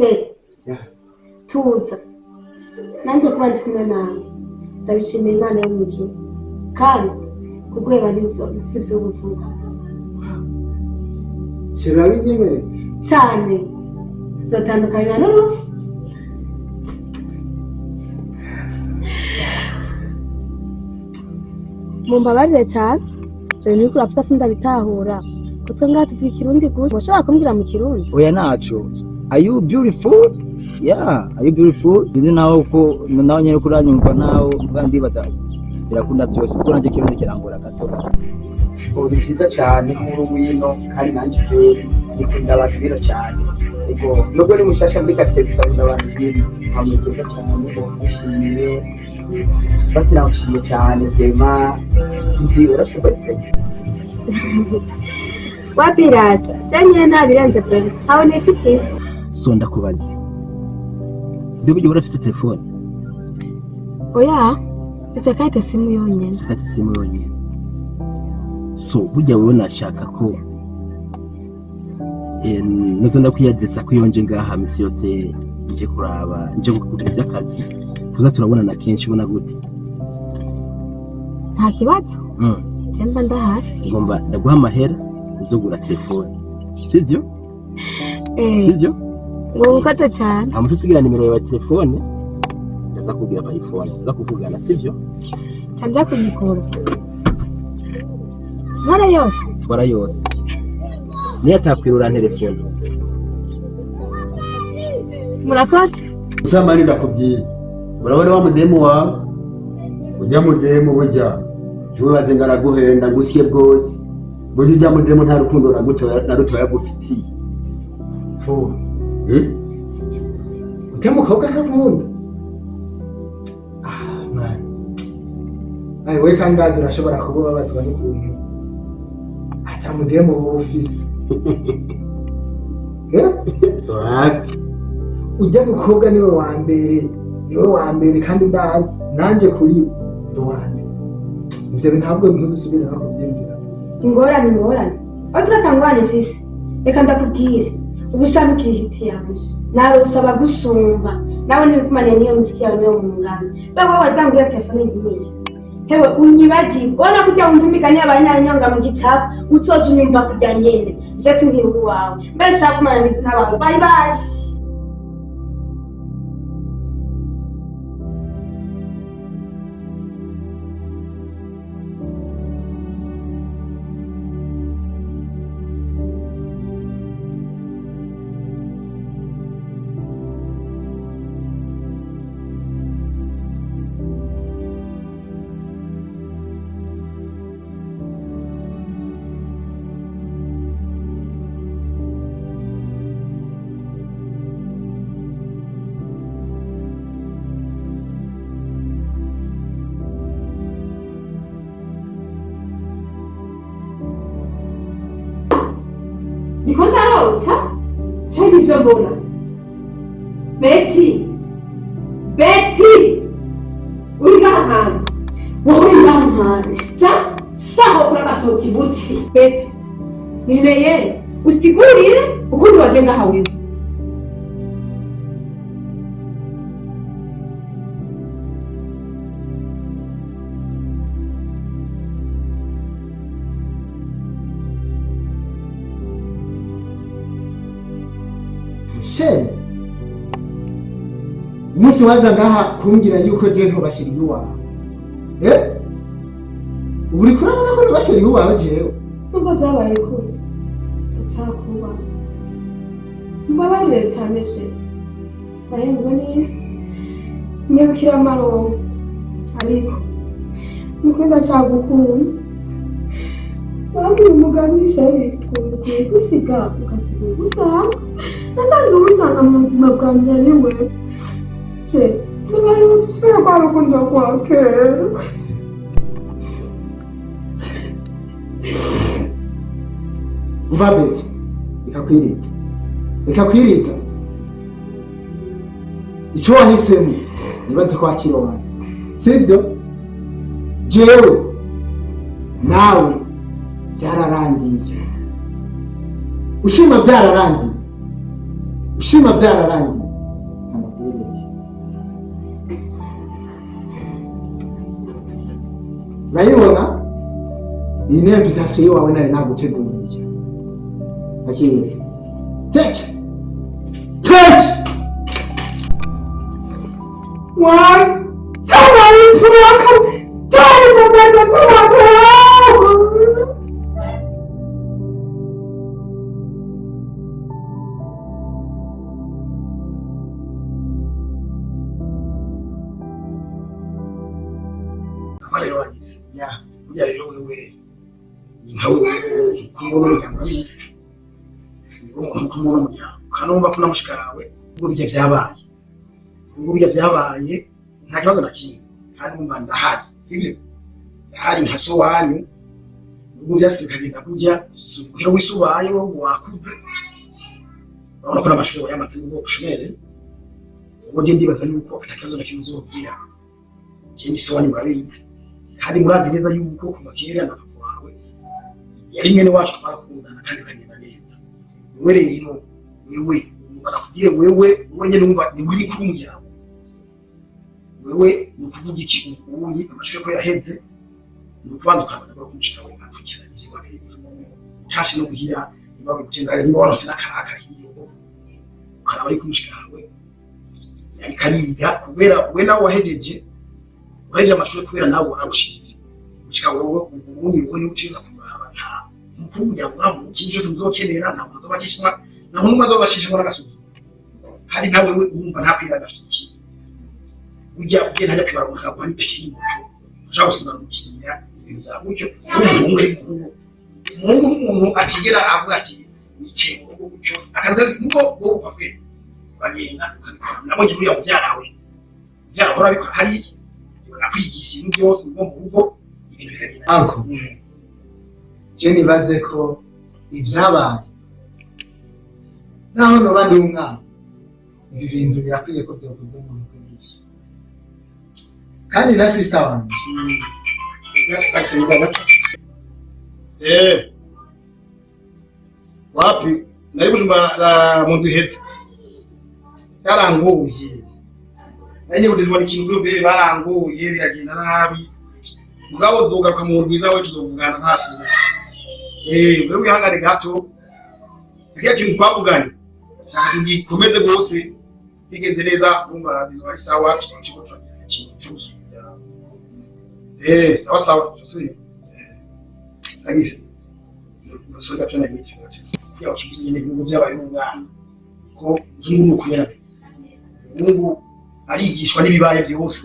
Sheri. Tuza. Nanjye kuba ndi kumwe nawe. Ndabishimira Imana yo mu ijuru. Kandi kugweba n'ibyo sivyo kuvuga. Sheri abinyemere cyane. Zotandukanywa n'urupfu. Mumbabarire cyane. Je ni kuri afite sindabitahura. Kuko ngati twikirundi gusa. Washaka kumbwira mu kirundi? Oya nacho. Are you beautiful? Yeah, are you beautiful? Ndi nawo ko nawo nyene kuranyumva nawo kandi baza. Birakunda byose kuko nanje kirundi kirangora gato. uri byiza cyane nkuru wino kandi nanjye nikunda abantu biro cyane. Ego nubwo ni mushasha muri kategori abantu biro amugeza cyane ko ushimiye. Basi nakushimiye cyane Dema. Sinzi urashobora Wapi rasta? Cyanye nabirenze preve. Aho nifitiye. So ndakubaza. Bibi urafite telefone? Oya. Ese kayite simu yonyene. Kayite simu yonyene. So burya wowe nashaka ko noza ndakwiyadresa kwiyonje ngaha misi yose nje kuraba nje gukurikira akazi. Tuza turabonana kenshi ubona gute? Nta kibazo. Jemba ndahafi. Ngomba ndaguha amahera uzogura telefone. Sivyo? Sivyo? Ngo ukate cyane. Amutu sigira nimero yawe ya telefone. Ndaza kugira pa iPhone. Tuza kuvugana sivyo? Canja kuyikora. Twara yose. Twara yose. Niyo atakwirura telefone. Murakoze. Usamani ndakubwiye. Urabona wa mudemu wa ujya mudemu bujya. Jwe bazengara guhenda ngusiye bwose. Bujya ujya mudemu nta rukundo na ruto yagufitiye. Fu. Utemu kauka kakunda. Man. Ai we kangazi urashobora kuba bazwa n'ukuntu. Ata mudemu wo office. Ujya mukobwa niwe wa mbere kandi ndazi nanje kuri ndo wa mbere. Ivyo ntabwo ntuzusubira no kuvyimvira. Ingorane. Otatangwana ifise. Reka ndakubwire. Ubushabukira hiti yanje. Nawe usaba gusumba. Nawe nibikumane niyo muziki yawe yo mungana. Bawe wadambira telefone yiye. Hewe unyibagiye. Ona kujya wumva imigani y'abanyanyonga mu gitabo. Uzoza unyumva kujya nyene. Je singiye uwawe. Mbere shakumana n'abawe. Bye bye. Niko ndarota cyane ivyo mbona. Betty uri gahantu wowe ngahantu saho kuragasohoka ibuti. Betty nireye usigurire ukundi waje ngahawe. Sheri. Musi waza ngaha kumbwira yuko je ntobashira iwawe. Uri kurabona ko ntobashira iwawe jewe. Nubwo byabaye kuri. Gacakuba. Mbabarire cyane Sheri. Bayengwa nisi. Nyabukira amarongo. Ariko nuko ndacagukunda. Bamwe umuganisha yikuye gusiga ukasiga gusanga. Nasanze ubusanga mu buzima bwanjye ari we. Tubari utubera kwa rukundo kwake. Umva Betty, ikakwiritsa. Icyo wahisemo nibaze ko akironse. Sibyo? Jewe nawe byararangiye. Ushima byararangiye. ushima byararangiye amabwiriza urayibona iyi niyo invitation yawe nari naguteguriye akiri take was somebody put up tell me better amarero wagize ya burya rero wewe nkawe kumwe n'umuryango w'itsi niwo muntu kumwe n'umuryango kanumva ko namushikawe ubwo bijya byabaye ubwo bijya byabaye nta kibazo na kimwe kandi umva ndahari sivyo ndahari nka so wanyu ubwo byasirikagenda kujya suhero wisubaye wo wakuze urabona ko n'amashuri yamaze ngo ushomere ubwo je ndibaza yuko afite ikibazo na kimwe uzobwira ikindi so wanyu murabizi kandi murazi neza yuko kuva kera na papa wawe yari mwene wacu twakundana kandi kagenda neza wewe rero wewe barakubwire wewe nyene numva ni wiri kuri umuryango wewe ni ukuvuga iki ubuyi amashuri ko yaheze ni ukubanza ukabona ko kumushika we akukira ivyo wabeza kashi no kugira ibawe gutenga ni wano sina karaka hiyo ukaba ari kumushika we yani kariga kubera we nawe wahejeje waheje amashuri kubera nawe warabushije ushika wowe ubundi wowe uciza kumuraba nta mukuru ya mwabo ikintu cyose muzokenera nta muntu bazobashishwa nta muntu bazobashishwa n'agasuzu hari nawe we urumva nta kwira gafiki ujya ugenda hajya kwibaruka kwa nipiki uja gusina mukiriya ibintu bya gutyo umuntu ari umuntu atigera avuga ati nice uko gutyo akazi nuko wo kwafe bagenda nabonye buriya muvyarawe byarahora bikora hari nakwigisha ibintu byose ngo muvo ibintu bikagenda anko je nibaze ko ibyabaye naho no bandi umwana ibi bintu birakwiye ko byokuze umuntu kuyigisha kandi na sister wanjye wapi nari bujumba mu ndwihetse yaranguye nanye budizwa n'ikintu byo baranguye biragenda nabi mugabo zogaruka mu ndwiza we tuzovugana ntashije wewe wihangane gato igihe kintu twavuganye cyane tugikomeze gose bigenze neza umva bizwa sawa twakiko twagira ikintu cyose sawa sawa tusuye agise umusore cyane n'iki yawo kivuze nyine ngo byabaye umwana ko nk'ubu kunyarabetse ubu arigishwa n'ibibaye byose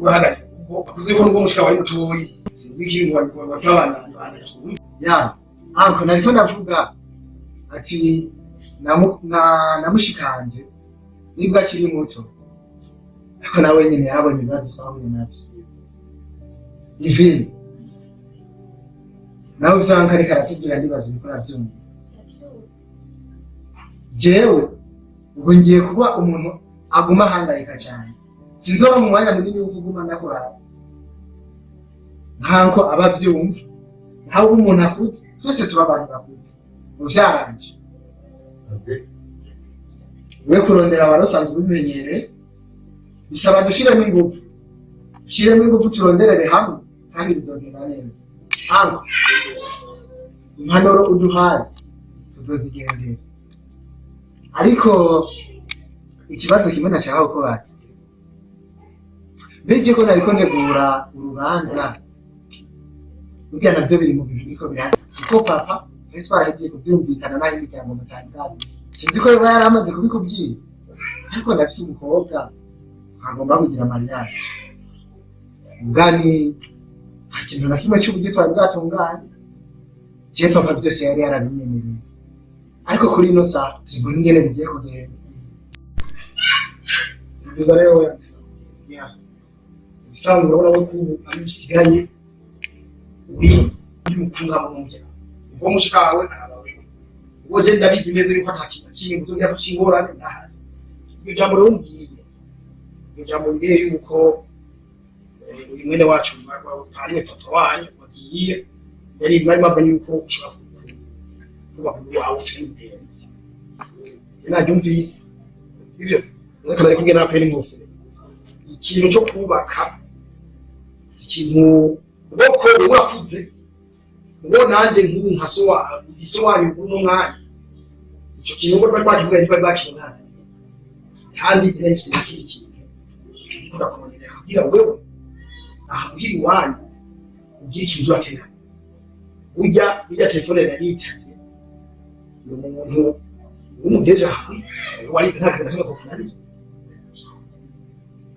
uhagari ubwo akuze ko nubwo mushika wari mutoyi sinzi ikintu wari kwabana ya anko nariko ndavuga ati namushikanje nibwo akiri muto ariko nawe nyine yarabonye ibibazo twahuye nabyo ivini nawe vyanga ariko aratubwira ndibaza niko navyumva jewe ubwo ngiye kuba umuntu aguma ahangayika cyane sinzora mu mwanya munini wo kuguma ndakuraba nkanko abavyumva ntawe umuntu akuze twese tuba abantu bakuze uvyaranje we kurondera abarosanzwe bimenyere bisaba dushiremo ingufu turonderere hamwe kandi bizogenda neza hano impanuro uduhaye tuzozigendera ariko ikibazo kimwe nashaka ko batse bije ko nariko ntegura urubanza burya navyo biri mu bintu biriko biranga ko papa twaragiye kubyumvikana naho imiryango mutandukanye sinzi ko yaba yaramaze kubikubwira ariko ndafise umukobwa agomba kugira mariage ngani ikintu na kimwe cy'uburyo twari bwatunganye je papa byose yari yarabinyemereye ariko kuri ino saa simbona ingene bigiye kugenda biza rero ya bisanzwe urabona ko ari bisigaye uri mukunga mu muryango uwo mushikawe arabawe uwo je ndabizi neza yuko atakintu kimwe kugira ko cingorane ndahari iyo jambo rero ngiye iyo jambo ngiye yuko uyu mwene wacu ariwe papa wanyu wagiye yari mwari mabanye yuko ushobora kuba wawe ufite indenzi naryumvise sibyo reka bari kumwe na peni nkose ikintu cyo kubaka si ikintu uboko urakuze ngo nanjye nk'ubu nkasobanyu n'umwanya icyo kintu ngo bakivuga ni bakimunazi kandi kirafite ikindi kintu urakomera kugira wewe aha ugira wanyu ugira ikintu uzatera ujya telefone yaritabye umuntu umugeje hamwe warize nta kazi ko kunari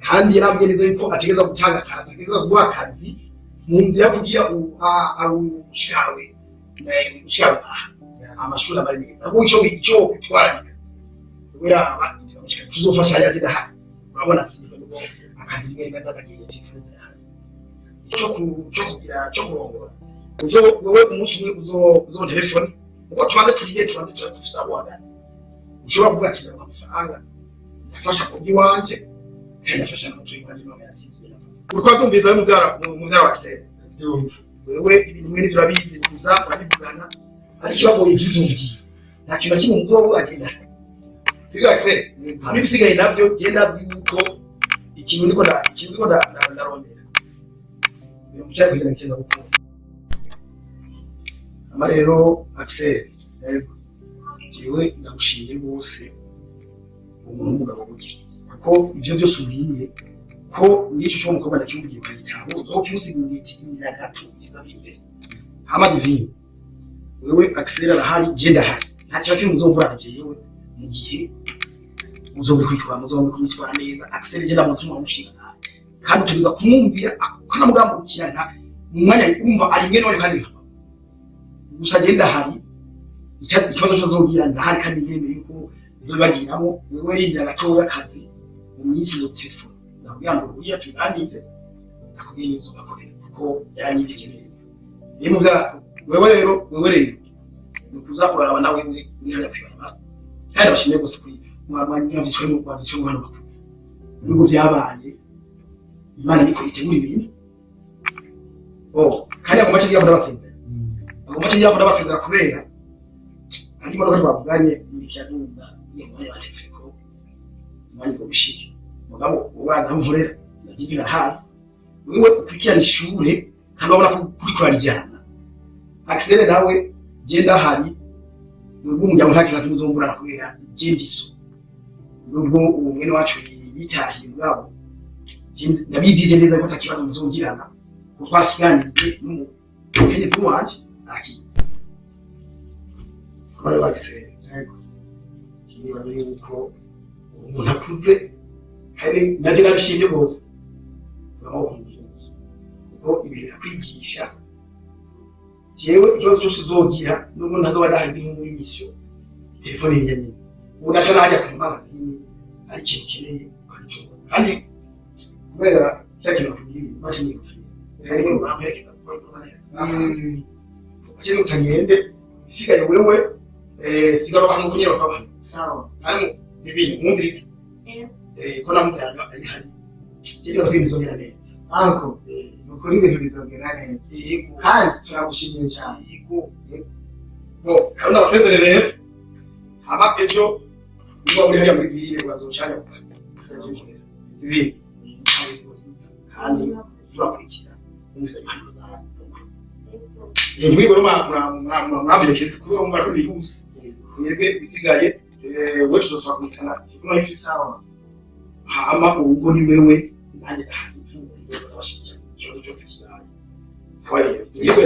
kandi yarambye neza yuko ategeza gutanga akazi ategeza guha akazi mu nzira kugira ushikawe ushikawe amashuri abari neza abo icyo bitwararika wera tuzofasha yagenda ha urabona sivyo ngo akazi ngenga zakagiye cyifuza cyo kugira cyo kurongora wewe umunsi umwe uzo telefone uko tubanze tufisa wagazi ushobora kuvuga ati amafaranga ndafasha kubyi wanje ndafasha no tuyibandi no yasigiye uko tumbiza mubyara wa Axel wewe ibintu bimwe n'ibyo urabizi kuza urabivugana ariko bagoye byuzumbi nta kintu kimwe ngo agenda siga Axel hamwe bisigaye navyo genda ziuko ikintu ndiko ndarondera ni mucyari kugira ikintu uko amarero Axel yewe ndagushimiye bose umuntu mugabo gukiza ko ibyo byose ubiye ko n'icyo cyo mukobwa ndakimugiye kwitabo zo kimusiguriye kigira gato kiza bimbere hama divine wewe Axel arahari genda hari nta cyo muzobura jewe mu gihe muzobikwitwara neza Axel genda muzuma mushinga kandi tuza kumwumvira akana mugambukira nka mu mwanya umva ari mwe none kandi gusa genda hari ikibazo cyozogira ndahari kandi ngende yuko uzobagiramo wewe rindira gatoya akazi mu minsi zo telefone ndakugira ngo uya tuganire akubwiye uzo bakorera kuko yaranyigije neza yemu bya wewe rero nukuza kuraraba nawe uri hano kwibana kandi bashimiye gose kuri mwamanya byitwe mu kwazi cyo hano bakuze nubwo byabaye Imana niko itegura ibintu kandi ako mace y'abura basezera ako mace y'abura basezera kubera andi mara bavuganye n'icyaduga n'imwe y'abatefeko mani ko bishike mugabo ubanza nkorera ndagira hazi wewe ukurikirana ishure kandi babona ko kuri kwarijana Axel nawe genda hari nubwo umujyango nta kintu kimuzongura kubera igendiso nubwo uwo mwene wacu yitahiye mugabo nabijije neza ko takibazo muzongirana kutwara kiganiriye n'umukenyezi wanje aki bari Axel kibazo yuko umuntu akuze hari naje nabishimye bose ko ibintu kwigisha jewe ikibazo cyose uzogira nubwo ntazoba ndahari muri mission telefone yanjye unacha najya ku magazine ari ikintu kinini kandi kubera cyakino kugiye baje ni kandi ngo bamperekeza kuko bakiri utangende bisigaye wewe sigaro abantu kunyera kwa bantu sawa kandi ibintu mwumvirize ko namutanga ari hari kiri ko bizongera neza anko nukuri ibintu bizongera neza kandi turagushimiye cyane kandi abasezerere hama ejo niba uri hariya muri ville bazocanya ku kazi ibi kandi turakurikira umeze impano zazo mwiboro mwabyeketse kuko mubara ko bihuse yebwe bisigaye wewe tuzofakumikana kuko ifi sawa hama ubwo ni wewe nanjye ahari abashikira cyo cyose kirari sawa rero yebwe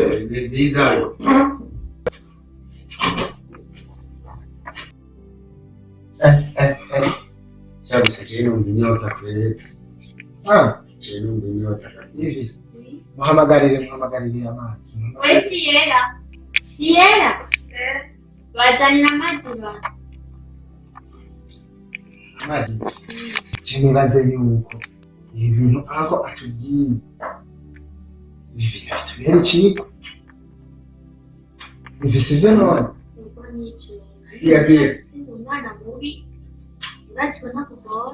ndizayo Sabe se jeno mbinyota kwezi jeno mbinyota kabisa muhamagarire amazi we Sierra wazana amazi ba amazi kinibaze yuko ibi bintu aho atubwiye ibi bintu bitubera iki ibisivye none siyagiye umwana mubi uratwa nakubona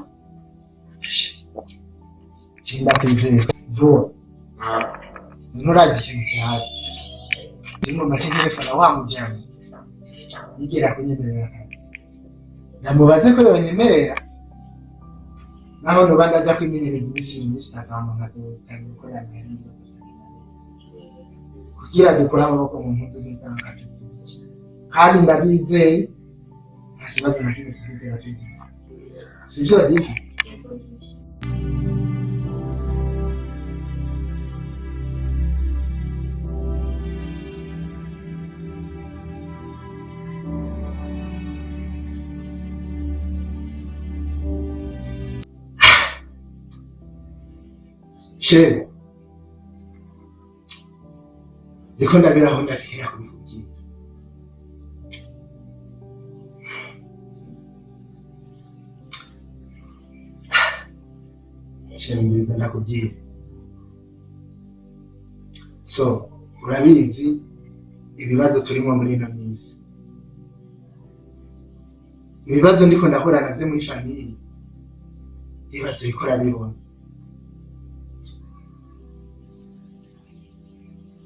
kinda kwizera vuba nturazi ikintu cyahari ndimo mace telefone wa mujyana yigera kunyemerera akazi ndamubaze ko yonyemerera naho noba ndaja kwimenyereza iminsi Instagram nkazokana uko yamenya kugira dukore amaboko mu mpuzu z'itanga kandi ndabizeye nta kibazo na kimwe kizigera kigira sivyo rero Chérie, niko ndabiraho ndahera kubikubwira. Chérie mbiza ndakubwira. So, urabizi ibibazo turimo muri ino minsi. Ibibazo ndiko ndahura navyo muri famille. Ibibazo bikora bibona.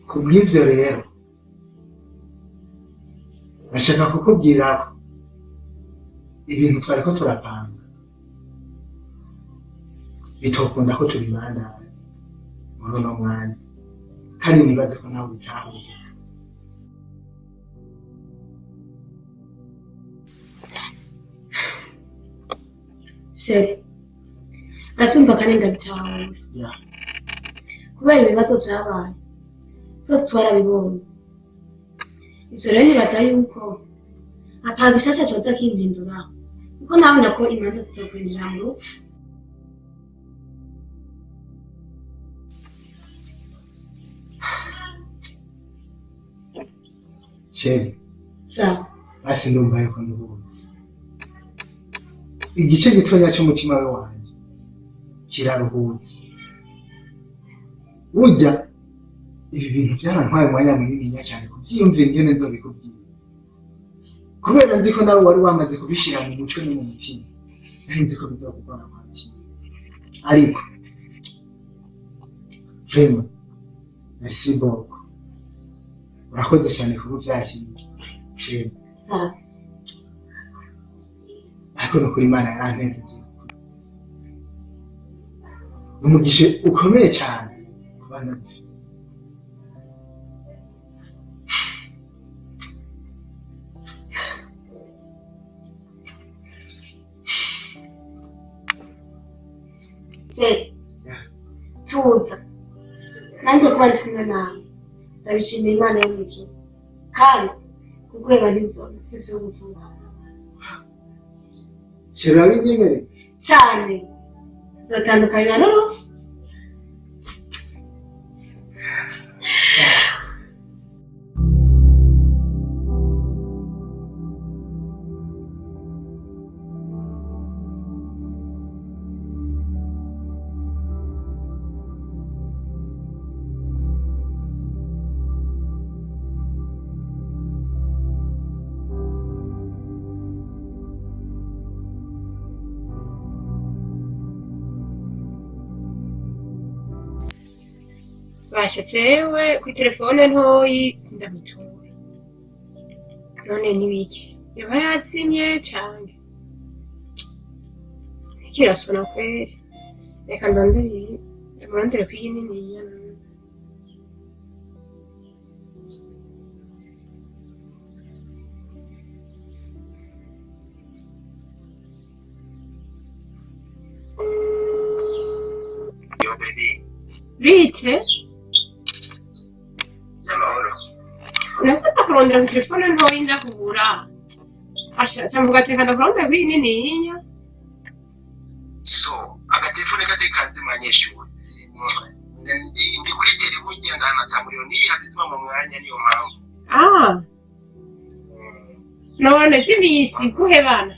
Kubw'ibyo rero ndashaka kukubwira ko ibintu twariko turapanga bitokunda ko tubibandanya muri uno mwanya kandi nibaze ko nawe utahuye. Sheri, ndacyumva kandi ndabitahura. Kubera ibibazo byabaye twese twarabibonye. Ivyo rero nibaza yuko atagishasha coza kimpindura kuko nabona ko imanza zitokwinjira mu rupfu. Sheri, Sawa. basi ndumva yuko nduhutse. Igice gitonya cy'umutima we wanje kiraruhutse. Burya ibi bintu byarantwaye umwanya munini cyane kubyiyumvira ingene nzobikubwira. Kubera nzi ko nawe wari wamaze kubishira mu mutwe no mu mutima. Nari nzi ko bizokugora kwaki. Ariko vraiment merci beaucoup. Urakoze cyane kuba byakiriye. Sawa. Ariko no kuri Imana yaranteze. Umugishe ukomeye cyane kubana bifite. Sheri, tuza. Nanjye kuba ndi kumwe nawe ndabishimira Imana yo mu ijuru kandi kukweba n'inzoga si vyo kuvuga. Sheri urabinyemere cyane zotandukanywa n'urupfu. Basha jewe ku telefone ntoyi sindamutura. None nibiki? Yoba yatsinye canke? Kirasona kweli. Reka ndondere kwiyi niniya. Yo baby. Bite? Amahoro. kurondera mu telefone ntoyi ndakubura. Asha cyangwa gateka ndakurondera kwiyi niniya. So, agatelefone gate kanzi mwanyeshuri. Ndi kuri tele burya ndanatanguriro ni yazima mu mwanya niyo mpamvu. None zibisi kuhebana.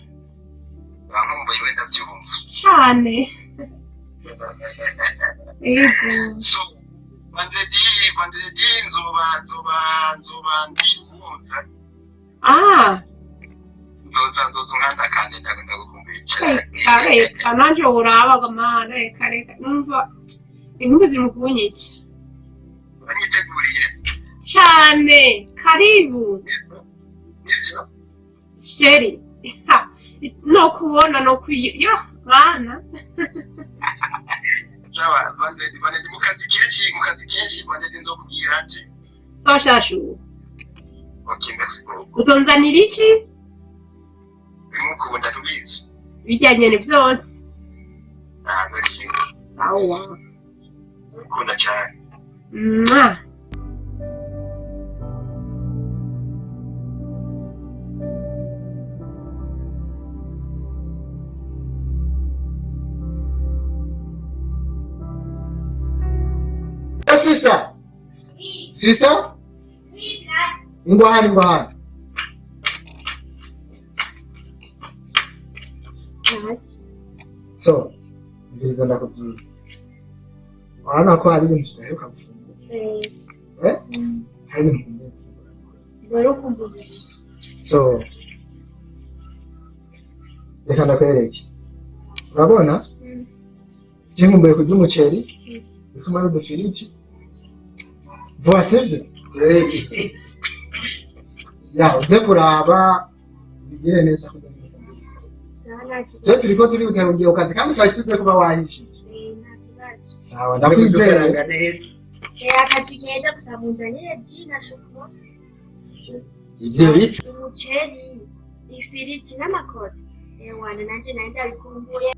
Bamumbaye wenda byumva. Cyane. Ego. So, bandredi nzoba ndibuza. Nzoza nkanda kandi ndagukumbuye cyane. Reka nanje urabaga mana reka numva inkuru zimukunyica. Banyiteguriye. Cyane, karibu. Nizyo. Sheri. no kubona no yo mana sawa bande mu kazi kenshi bande nzokubwira nje so shashu okay merci beaucoup uzonzanira iki bimukunda tubizi bijyanye ne byose merci sawa ukunda cyane Sister. Sister? Ingwahani. So, mbiriza ndakubwira. Wana ko ari ibintu tudaheruka gufungura. Hari ibintu Bari kumbuye. So, reka ndakwereke. Urabona? Nkumbuye kurya umuceri, bikumara udufiriji. Vuba sivyo? Ya, uze kuraba bigire neza kudamisa. Je turiko turi butangiye ukazi kandi sashitse kuba wahishije. Sawa, ndakwizera neza. Akazi keza gusa munzanire jina shoko. Ivyo bita Umuceri, ifiriti n'amakoti. Wana nanje naenda bikumbuye.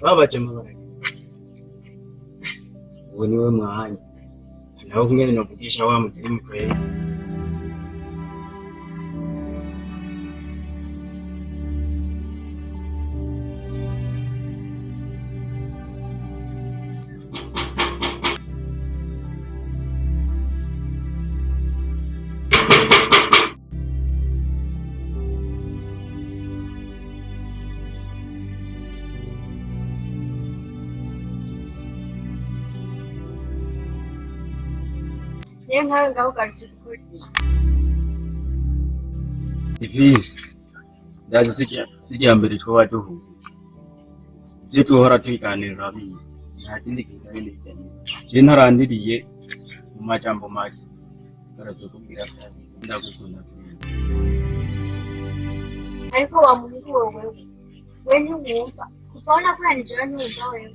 Baba jamaa ubu niwe mwanya naho kumwe navugisha wa mutiri kweli Niyo nkawe ngahugarutse gukora. ivi ndazi sijya mbere twa duhu je tuhora twiganira bizi nta kindi kintu je ntarandiriye mu majambo make barazo kubwira kandi ndagukunda Ariko wa Mungu wewe ntiwumva kuko nakuranije ntiwumva wewe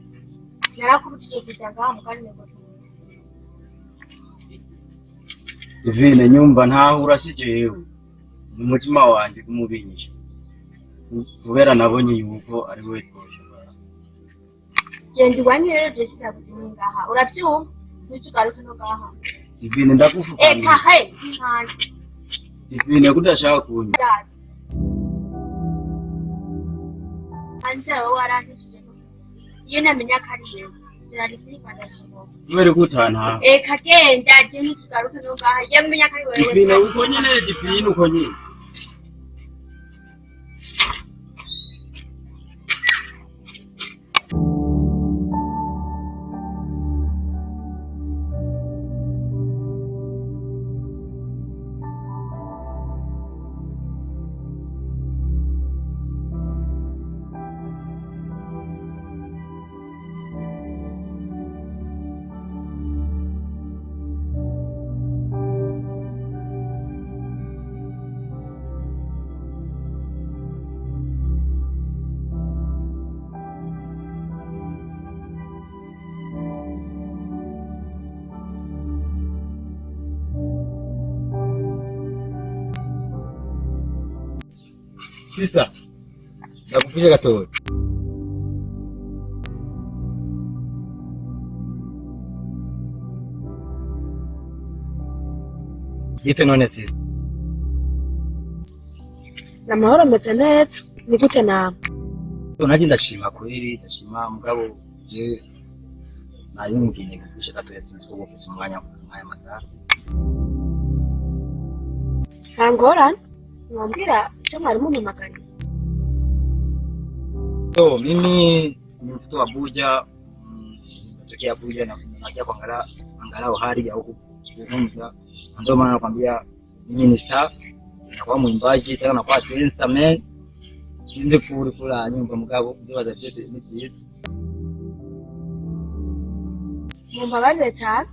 narakubutije kujyaga mu kandi ngo Divine nyumva ntaho urasijewe umutima wanje kumubinyisha kubera nabonye yuko ari we twoshobora Jendi wani rero Jessica kutingaha urabyumva nitugaruka no gaha Divine ndakufuka kahe nkana Divine kudashaka kunya anje warangije iyo namenya kari yewe sinari kwifata sobo kubera gutana kagenda je nitugaruka no gaha yamenya kari wewe Divine uko nyene Divine uko nyene Sister, nakufisha gatoya. Yite none sister. Na mahoro meze neza. Ni gute nawe? Naje ndashima kweli, ndashima mugabo je nayumviye kufisha gatoya sinzi ko gufisa umwanya masaha. Angorane? Mwambira icyo mwari mumpamagariye. So mimi ni mtoto wa Buja, inatokea Abuja na kunakia kuangalia angalau hali ya huku kuzungumza. Ndio maana nakwambia mimi ni star, nakuwa mwimbaji tena nakuwa dancer man. Sinzi kula nyumba mugabo ndio bazatese n'ibyiza. Mumbabarire cyane.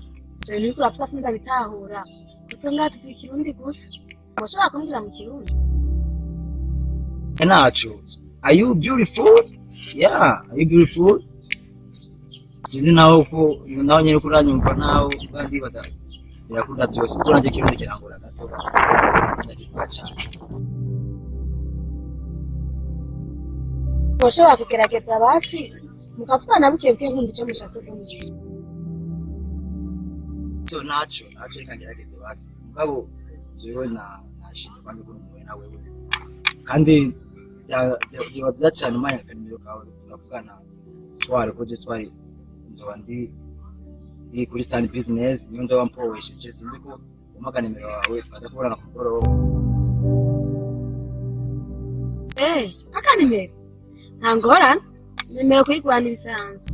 Je ni kurapfa sinza bitahura. Kutunga tukirundi gusa. Mushobora kumbwira mu Kirundi? Nacho. Are you beautiful? Yeah, are you beautiful? Sinzi naho ko naho nyine kuranyumva naho kandi baza. Birakunda byose ko nanje Kirundi kirangora gato. Sinakivuga cyane. Mushobora kugerageza basi mukavugana bukebuke nk'undi cyo mushatse kumbwira. So nacho ikangerageze basi. Mugabo jewe nashimye kwanje ko mwe nawe we. Kandi bya bya cyane manya kanimero kawe turavugana swari ko je swari nzoba ndi kuri Sun Business niyo nzoba mpowesheje sinzi ko umaga nimero wawe twaza kubona ku goroba. Aka nimero ntangora nimero kuyigwana ibisanzwe.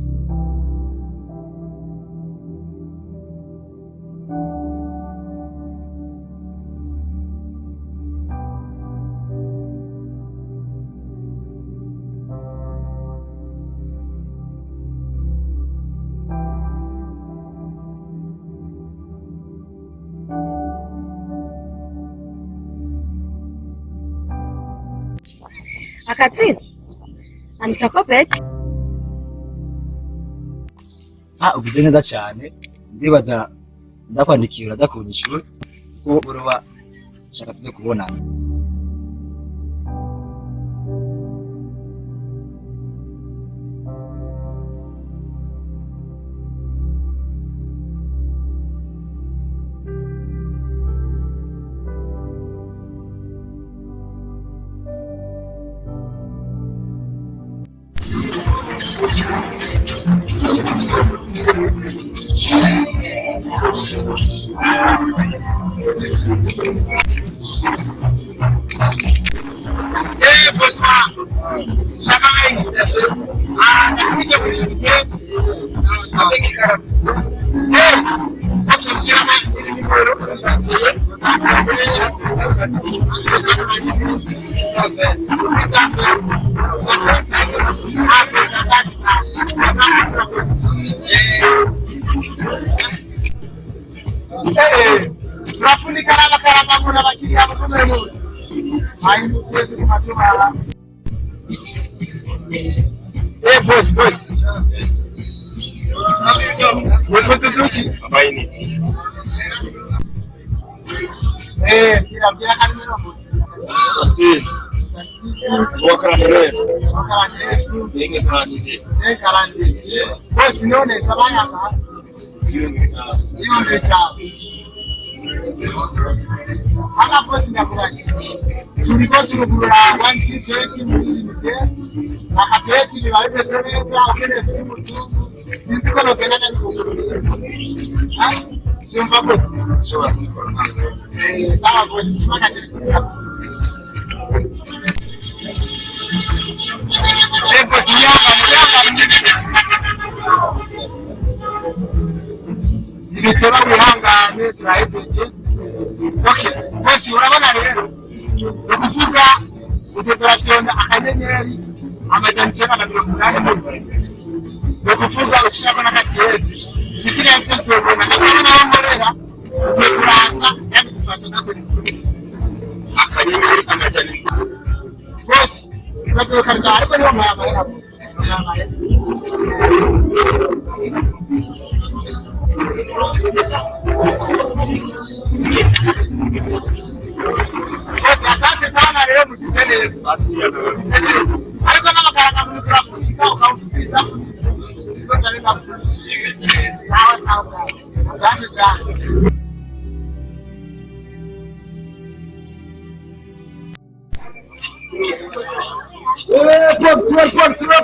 Akatsi andika ko beti. Ugize neza cyane ndibaza ndakwandikira za kunyishura ko uroba shaka tuze kubona. Tunafunika na karama kuna bakiri hapo kama moja. Hainu kwetu ni matuma. Boss. Wewe tutuchi. Abaini. Kila kanimero boss. Sasa. Wakara nene. Zinge karanje. Boss nione tabanya ka. Hiyo ndio cha. Hana bosi nakuraje. Tulikuwa tunakula 120 mlite. Na kapeti ni wale pesa ukene simu tu. Sisi kana kana na mkuru. Jumba bosi. Sawa bosi tumaka bosi yaka. Ibitera wihangane turahejeje. Okay, bosi urabona rero ukuvuga utegerafyonda akanyenyeri amajana 980 ukuvuga ushaka nakatiyezi bisigaye byose ubona nakabona nkorera utekuranga yabifasha nakuri akanyenyeri amajana bosi bibazo karza ariko niyo mayama asante sana leo mkitendeleza. Alikuwa na makaraka mnafunika ukaufisita. Sawa. Asante sana.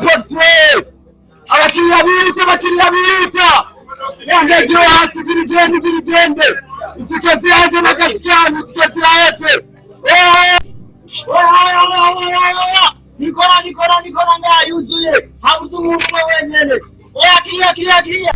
Portrait. Abakiriya bita. Ndio hasi birigende. Tukazia hapo na kasikiano tukazia hapo. Nikora nda yuzuye. Habuze umuntu wenyene. Akiriya.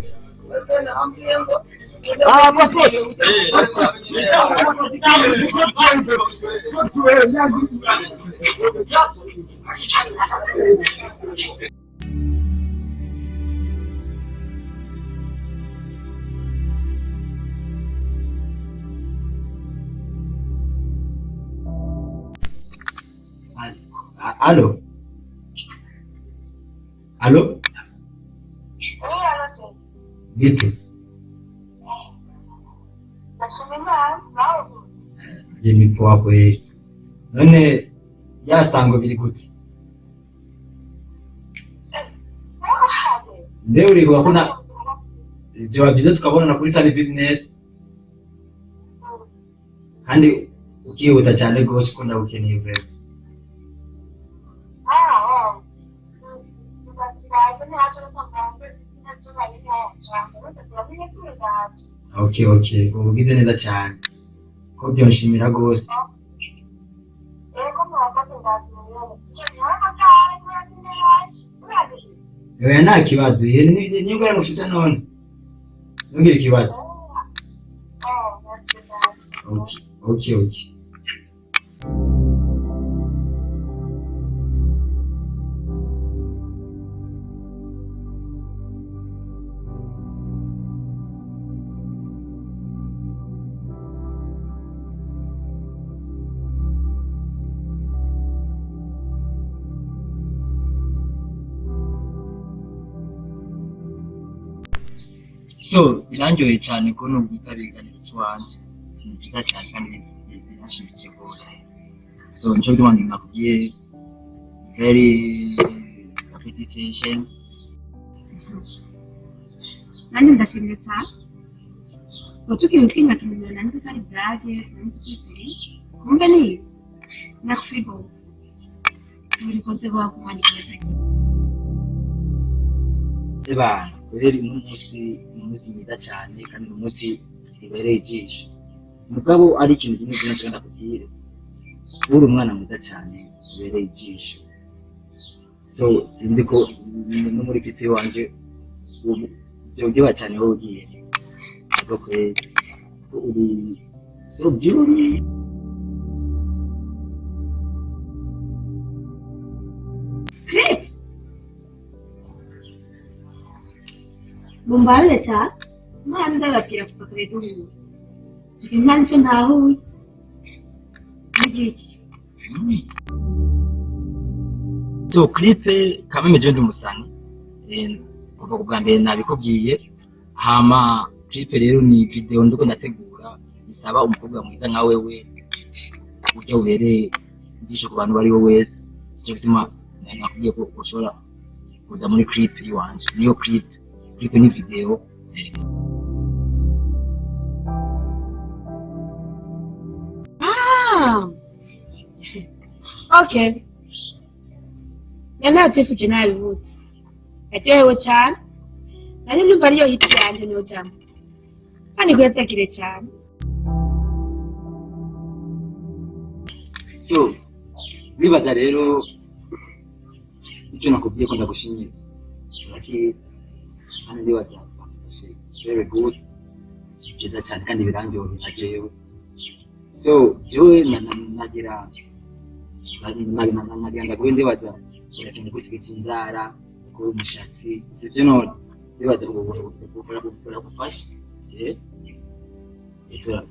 Allo? Allo? Vipi? Je nipo kweli. None yasango biri gute? Leo uri kuna je byiza tukabonana kuri Sunny Business. Kandi ukihuta cyane gose ko ndabukeneye vre. Okay, ubigize neza cyane. Ko byonshimira gose. Oya nta kibazo, niyo ngora mufise none. Ntugire ikibazo. Okay. So birangiye cyane ko no bwitabiranye cy'uwanje. Ni byiza cyane kandi birashimije rwose. So nico gituma nakubwiye very appreciation. Nanjye ndashimye cyane. Utukiye ukinga kimenya nanzi kari brage sinzi kwisiri. Kumbe ni merci beaucoup. Sibiri konse kwa kumani kweze. Eba, rero umunsi mwiza cyane kandi umunsi ibereye ijisho. Mugabo ari ikintu kimwe cyose ndakubwira. Uri umwana mwiza cyane ibereye ijisho. So sinzi ko no muri kipe wanje byo cyane wowe ugiye. Ariko uri so beautiful. Mumbale cha manda lapira kupakretu huyu. Chikinancho nta huyu. Nigiki. So clip kama meje ndi musani. Kuva ku bwa mbere nabikubwiye. Hama clip rero ni video ndiko ndategura isaba umukobwa mwiza nka wewe. Ujya ubereye ijisho ku bantu bari wowe wese. Cyo gituma nakubwiye ko ushobora kuza muri clip iwanje. Niyo clip ni video. Okay. Yana chifu chenari wuti. Yatewe cyane. Nari numva ariyo hiti yanje niyo jamu. Kandi kuyatsekire cyane. So, bibaza rero icyo nakubwiye ko ndagushimira. Urakizi. Kandi bibaza very good. Byiza cyane kandi birangyoheye najewe. So, jewe nagira ndaguye ndibaza urakeneye gusiga inzara ko umushatsi sivyo none bibaza ubwo gufasha etura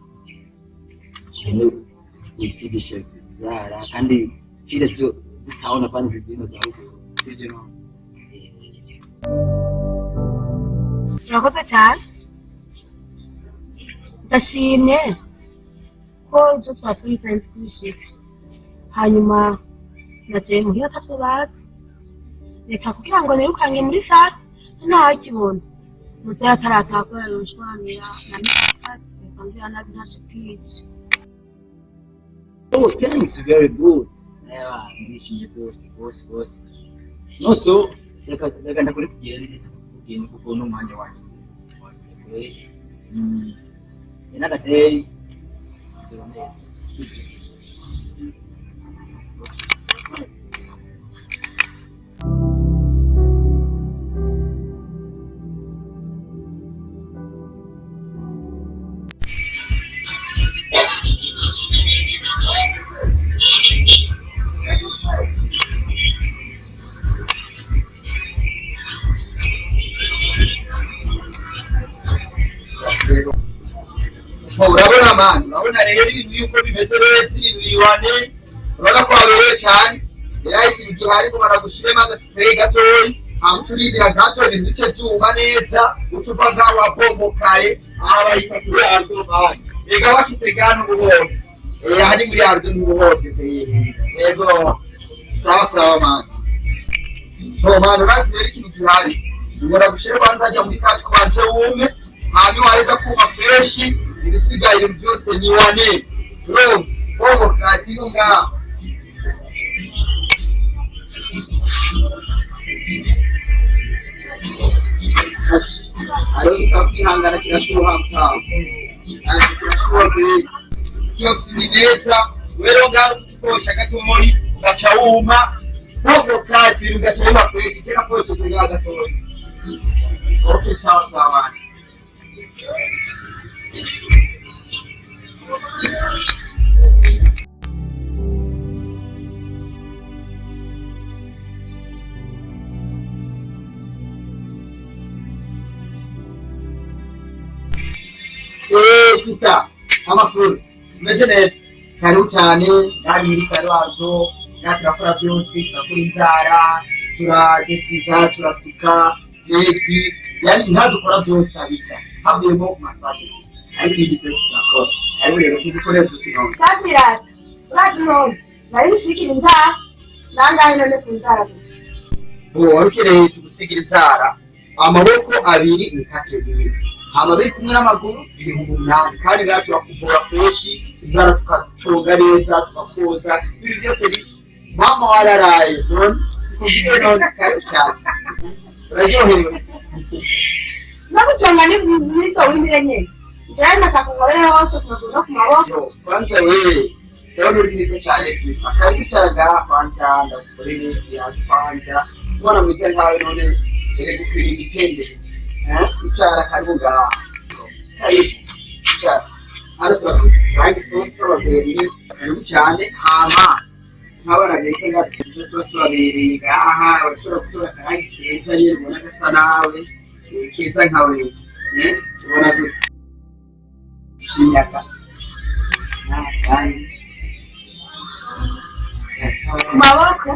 wisigisha inzara kandi stile zo zikaona kandi zino za huko sivyo none. Urakoze cyane. Ndashimye ko ibyo twakwisanze kubishitse. Hanyuma naje muhira tavyo bazi. Reka kugira ngo nirukange muri sare ntaho kibona. Muze ataratakora yoshwamira na mfati kandi anabi ntashikije. Oh, thanks, very good. Yeah, ndishimye boss. No, so reka ndakuri kugenda kuko no mwanya wanje. Another day. rero urabona mani urabona rero ibintu yuko bimeze neza ibintu biriwane urabona ko habereye cyane rero ikintu gihari ko baragushiremo agasipayi gatoyi amuturindira gato ibintu bice byuma neza utuva ngaho wabombokaye aha bahita kuri ardo mani rega washitse gano ubuhondo hari muri ardo n'ubuhondo yego sawa sawa mani mani urati rero ikintu gihari ubona gushira kwanza ajya muri kazi kubanze wume hanyuma waheza kuma freshi ibisigaye ibintu byose ni wane bomokati ngaho ariyo bisaba kwihangana kirashuha mutaho kirashuha kweli cyose ni neza rero ngaho tukosha gatomori gaca wuma bomokati ibintu gaca wuma freshi kera kose kugira gatoyi okay sawa sawa sister amakuru meze neza karibu cyane kandi muri salo ardo turakora byose turakora inzara turadefiza turasuka neti yani ntadukora byose kabisa havuyemo massage ariko igitesi cyakora ari rero tugikorera dutino Safira urazi none nari nshikira inzara nangahe none ku nzara gusa warukireye tugusigira inzara amaboko abiri ni 4 hama biri kumwe n'amaguru 8 kandi natwe turakuvura freshi inzara tukazicunga neza tukakoza ibi byose ni mama wararaye none tukugire none karibu cyane uraryohewe nakuchanga n'izo w'imiranye njyewe nashaka ngorere hose tunakuza ku maboko kwanza wewe rero uri mwiza cyane sifa karibu cyaraga kwanza ndagukorere yakwanza ubona mwiza nkawe none ere gukwira igitendezi icara karibu ngaha karibu icara hano turafise kandi twose twababere karibu cyane hama nkabona reka ngatuze tuba tubabereye ngaha urashobora gutora akarangi keza nyine ubona gasa nawe keza nkawe ubona gute shinyaka kandi maboko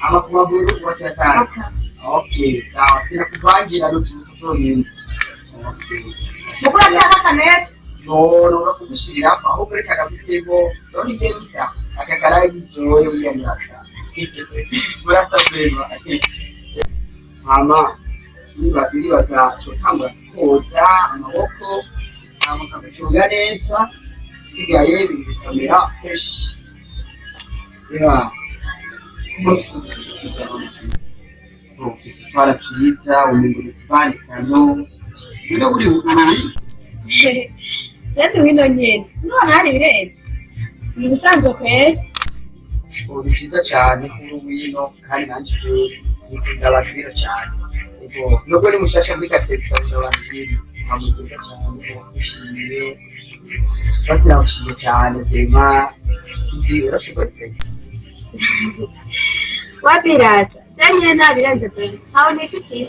amaguru washatana okay sawa sina kuvangira n'utubuso twonyine okay mukura shaka kaneti no urakugushirira aho kuri kagapitego none ngiye gusa akagaraye bitoye uya murasa murasa kwema mama nibaza tutangura koza amaboko amukamucunga neza sigaye bikamera fresh ya ufise utwara twiza umengura utubandikano bino buri ururi Jati wino nyene none hari birenze ni bisanzwe kweli ubu byiza cyane kuri wino kandi nanjye nikunda abantu bino cyane ubwo nubwo ni mushasha muri kategori abantu bino amugenda cyane bishimiye basiramushije cyane tema sinzi urashobora wabirasa janye nabirenze kweli hawo nifitiye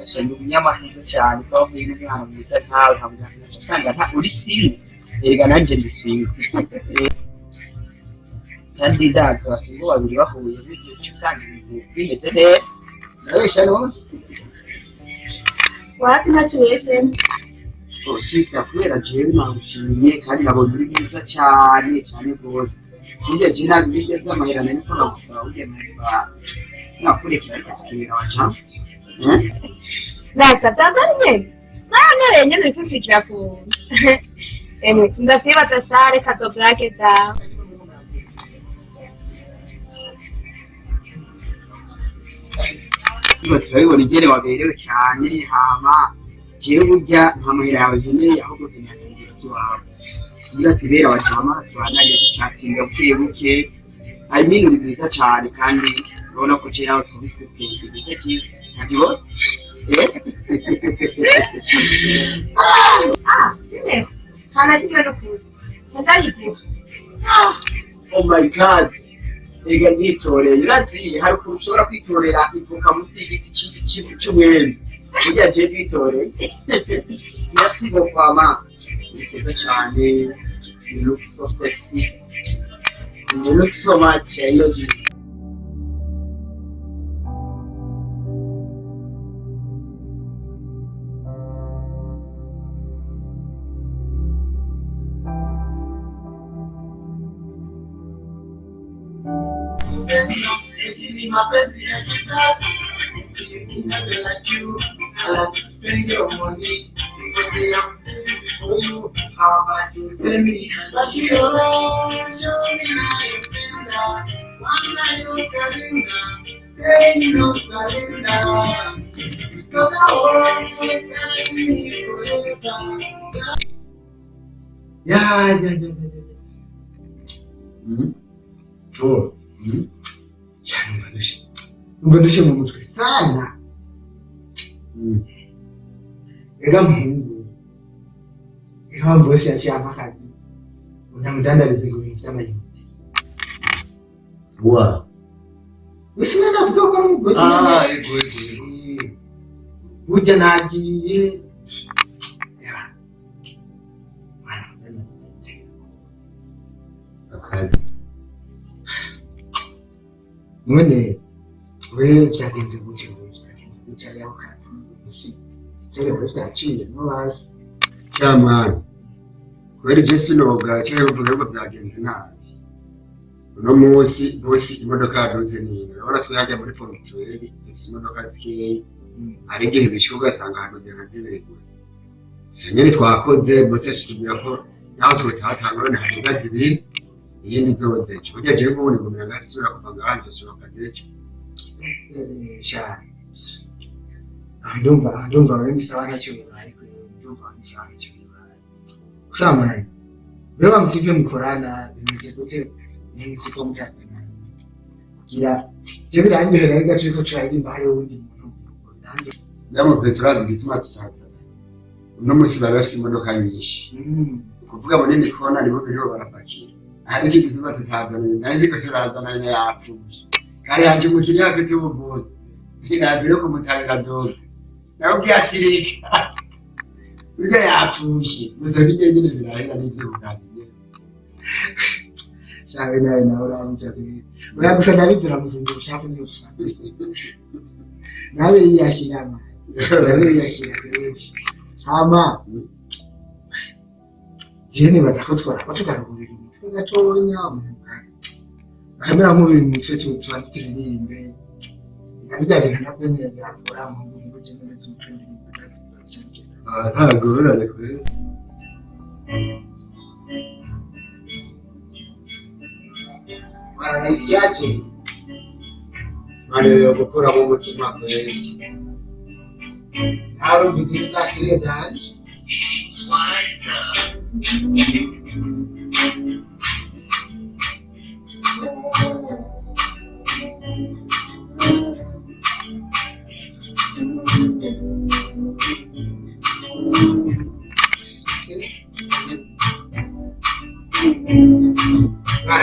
ashaka umunyamahirwe cyane ko avuye n'umwana mwiza nkawe hamwe usanga nta uri single erega nanjye ndi single kandi ndaza basingo babiri bahuye bigiye cyusanga ibintu bimeze neza nabesha none wapi nacuwese usita kubera jewe nagushimiye kandi nabonye uri mwiza cyane cyane rwose burya je nabigeze z'amahirane niko nagusaba ugenda nakurekera kusikira wacha Zasa byambara nyene none nyene bikusikira ku emwe sindavyibaza share kazo brake zawe Iba turabibona ingene waberewe cyane hama jewe burya nkamahera yawe nkeneye ahubwo nkeneye kiwawe kugira tubera abajama tubananye ducatsinga buke buke I mean uri mwiza cyane kandi urabona ko je nawe tubikubwira ibise cyiza ntabwo hana kimwe no kuza cyandayikuza oh my god ega nditoreye urazi hari ukuntu ushobora kwitorera ivuka munsi y'igiti cy'umwembe burya je nditoreye Merci beaucoup, maman. It's Charlie. You look so sexy. You look so much. I love you. Mapenzi ya kisasa, I like you. I like to spend your money because they are saving for you. How about you tell me I love you? Show me now you feel that. One night you calling down, say no surrender. Cause I always stand here forever. Yeah. Oh. Mbadishe mu mutwe sana. Ega Mungu. Ega bosi acyama kazi. Unamdandaliza ku bintu by'amayubi. Wa. Usina na kutoka mu bosi. Ego. Ujya nagiye. Ya. Akazi. Mwene wewe byagenze gutyo leo kazi usi sele wewe byaciye no basi Cyamani. Kweri Jesse noga cyane uvuga ngo byagenze nabi. Uno munsi bosi imodoka yaduze ni urabona twihajya muri portuel ifite imodoka zikeye ari gihe bishuka sanga haduze nkazibere gusa. Senyeri twakoze bosi ashimira ko naho twotatangana haduga zibiri iyi nizoze burya je mbone ngo miragasura kuvaga hanze sura kazecho sha ndumva wewe sawa na cyo ariko ndumva ni sawa cyo kusamana wewe mtipe mkorana bimeze gute ni siko mutatu kugira je birangiye rero gace ko turarimba hari undi muntu nanjye ndamo petrazi gituma tutaza uno musi bafite imodoka nyinshi kuvuga munini kona nibo biriho barapakira ariko ibizima tutazana nazi ko turazana yapfuje kare yaje mukiriya afite ubuvuzi irazi yo kumutangira doze nawe byasirika bijya yapfuje gusa bijye nyine birahera n'ibyo bukaziye shawe nawe uranje oya gusa nabizira muzingo bishafu niyo nawe yiyashirama hama jene baza ko tukarugurira gatonya kamera nk'uri mu cyo turanzitiririmbe nabijya bintu nabyo nyine birakora mu ngo genereza umutrending ntago urare kure nasikiaje yo gukora mu mutima kwezi haro bizinza kireza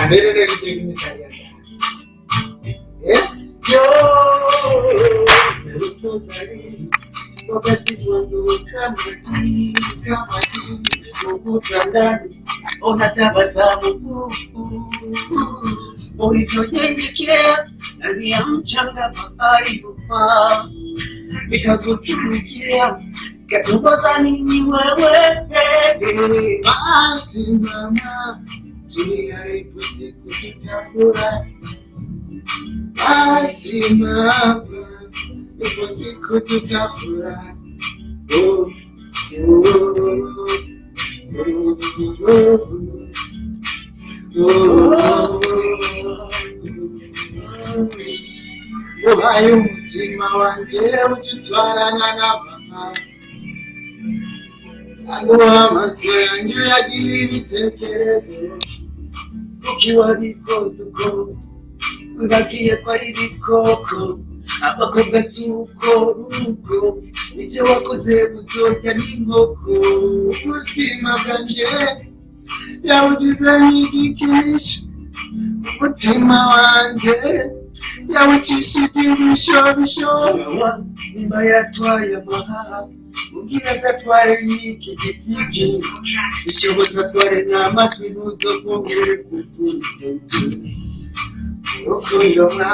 Mbele kitu kimesalia. Wakati mwanzo kama ukutandani unatabasamu ulivyonyenyekea ndani ya mchanga bahari upaa nikakutumikia katubaza nini wewe basi mama tulia ipo siku tutafura basi mama ipo siku tutafura uhaye umutima wanje ututwarana na mama aguha amaso yanjye yagira ibitekerezo ukiwa bikoze uko ngagiye ko ari bikoko abakobwa si uko ruko ibyo wakoze buzorya n'inkoko ubuzima bwanje yawugize nk'igikinisho umutima wanje yawucishije ibishobisho sawa nimba yatwaye amahaha ubwira atatware n'iki gitigi sishobora atware n'amatwi n'uzokongere kukunde urukundo mwa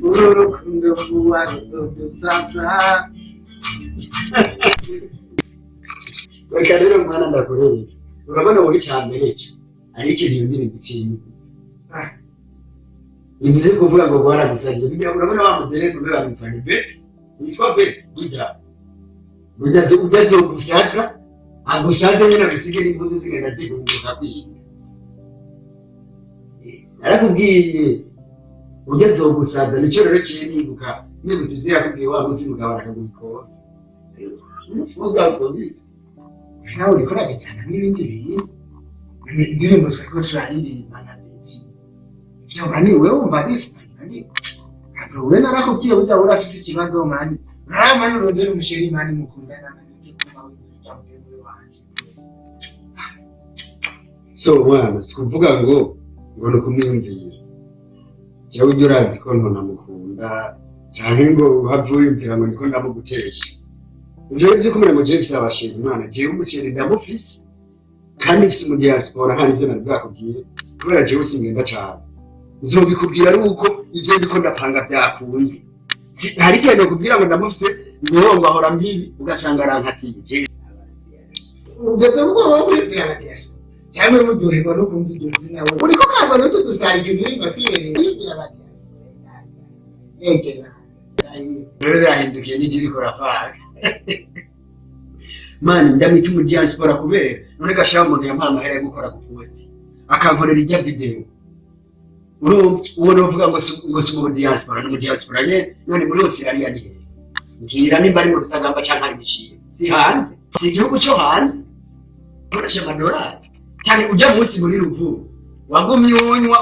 uru rukundo vuba ruzodusaza reka rero mwana ndakurebe urabona muri cyambere cyo ari ikintu ndiri gukinyi Ibize kuvuga ngo baragusanje bijya urabona wa modere ngo baragusanje bet yitwa bet ujya gusaza agusaza nyina gusige n'imbuto zigenda ziguruka kwinga arakubwiye ujya gusaza nicyo rero cyenibuka nibutse ivyo yakubwiye wa munsi mugabana akagubikora nawe urikora bitana n'ibindi bintu indirimbo twari turaririmba na beti ivyo mani wewe wumva bisitani wewe narakubwiye ujya urafise ikibazo mani ramani urondera umusheri mani mukundana so mwana sikuvuga ngo nukumwiyumvira jewe ujya urazi ko ntonamukunda canke ngo uhava wiyumvira ngo niko ndamugutesha ivyo ivyo kumenya ngo jewe mfise abasheri mwana jewe umusheri ndamufise kandi mfise mu diaspora nta n'ivyo nari bwakubwiye kubera jewe singenda cane nzobikubwira ari uko ivyo ndiko ndapanga vyakunze hari igihe nokubwira ngo ndamufise ngo ahora mbibi ugasanga arankatiye ugeze ubwo wowe na diaspora cyangwa mudyoherwa no kumva iryo zina wowe uriko kamba no tudusanga ibintu bafire y'aba diaspora egera rero birahindukiye n'ikiri korafaka mani ndamwita mu diaspora kubera none gashaka umuntu yampaye amahera yo gukora ku post akankorera ijya video uwo novuga ngo si mu diaspora no mu diaspora nye none muri yose yari yagiye mbwira nimba ari mu Rusagamba canke ari biciye si hanze si igihugu cyo hanze nkoresha amadolari cyane ujya munsi muri ruvu wagumye unywa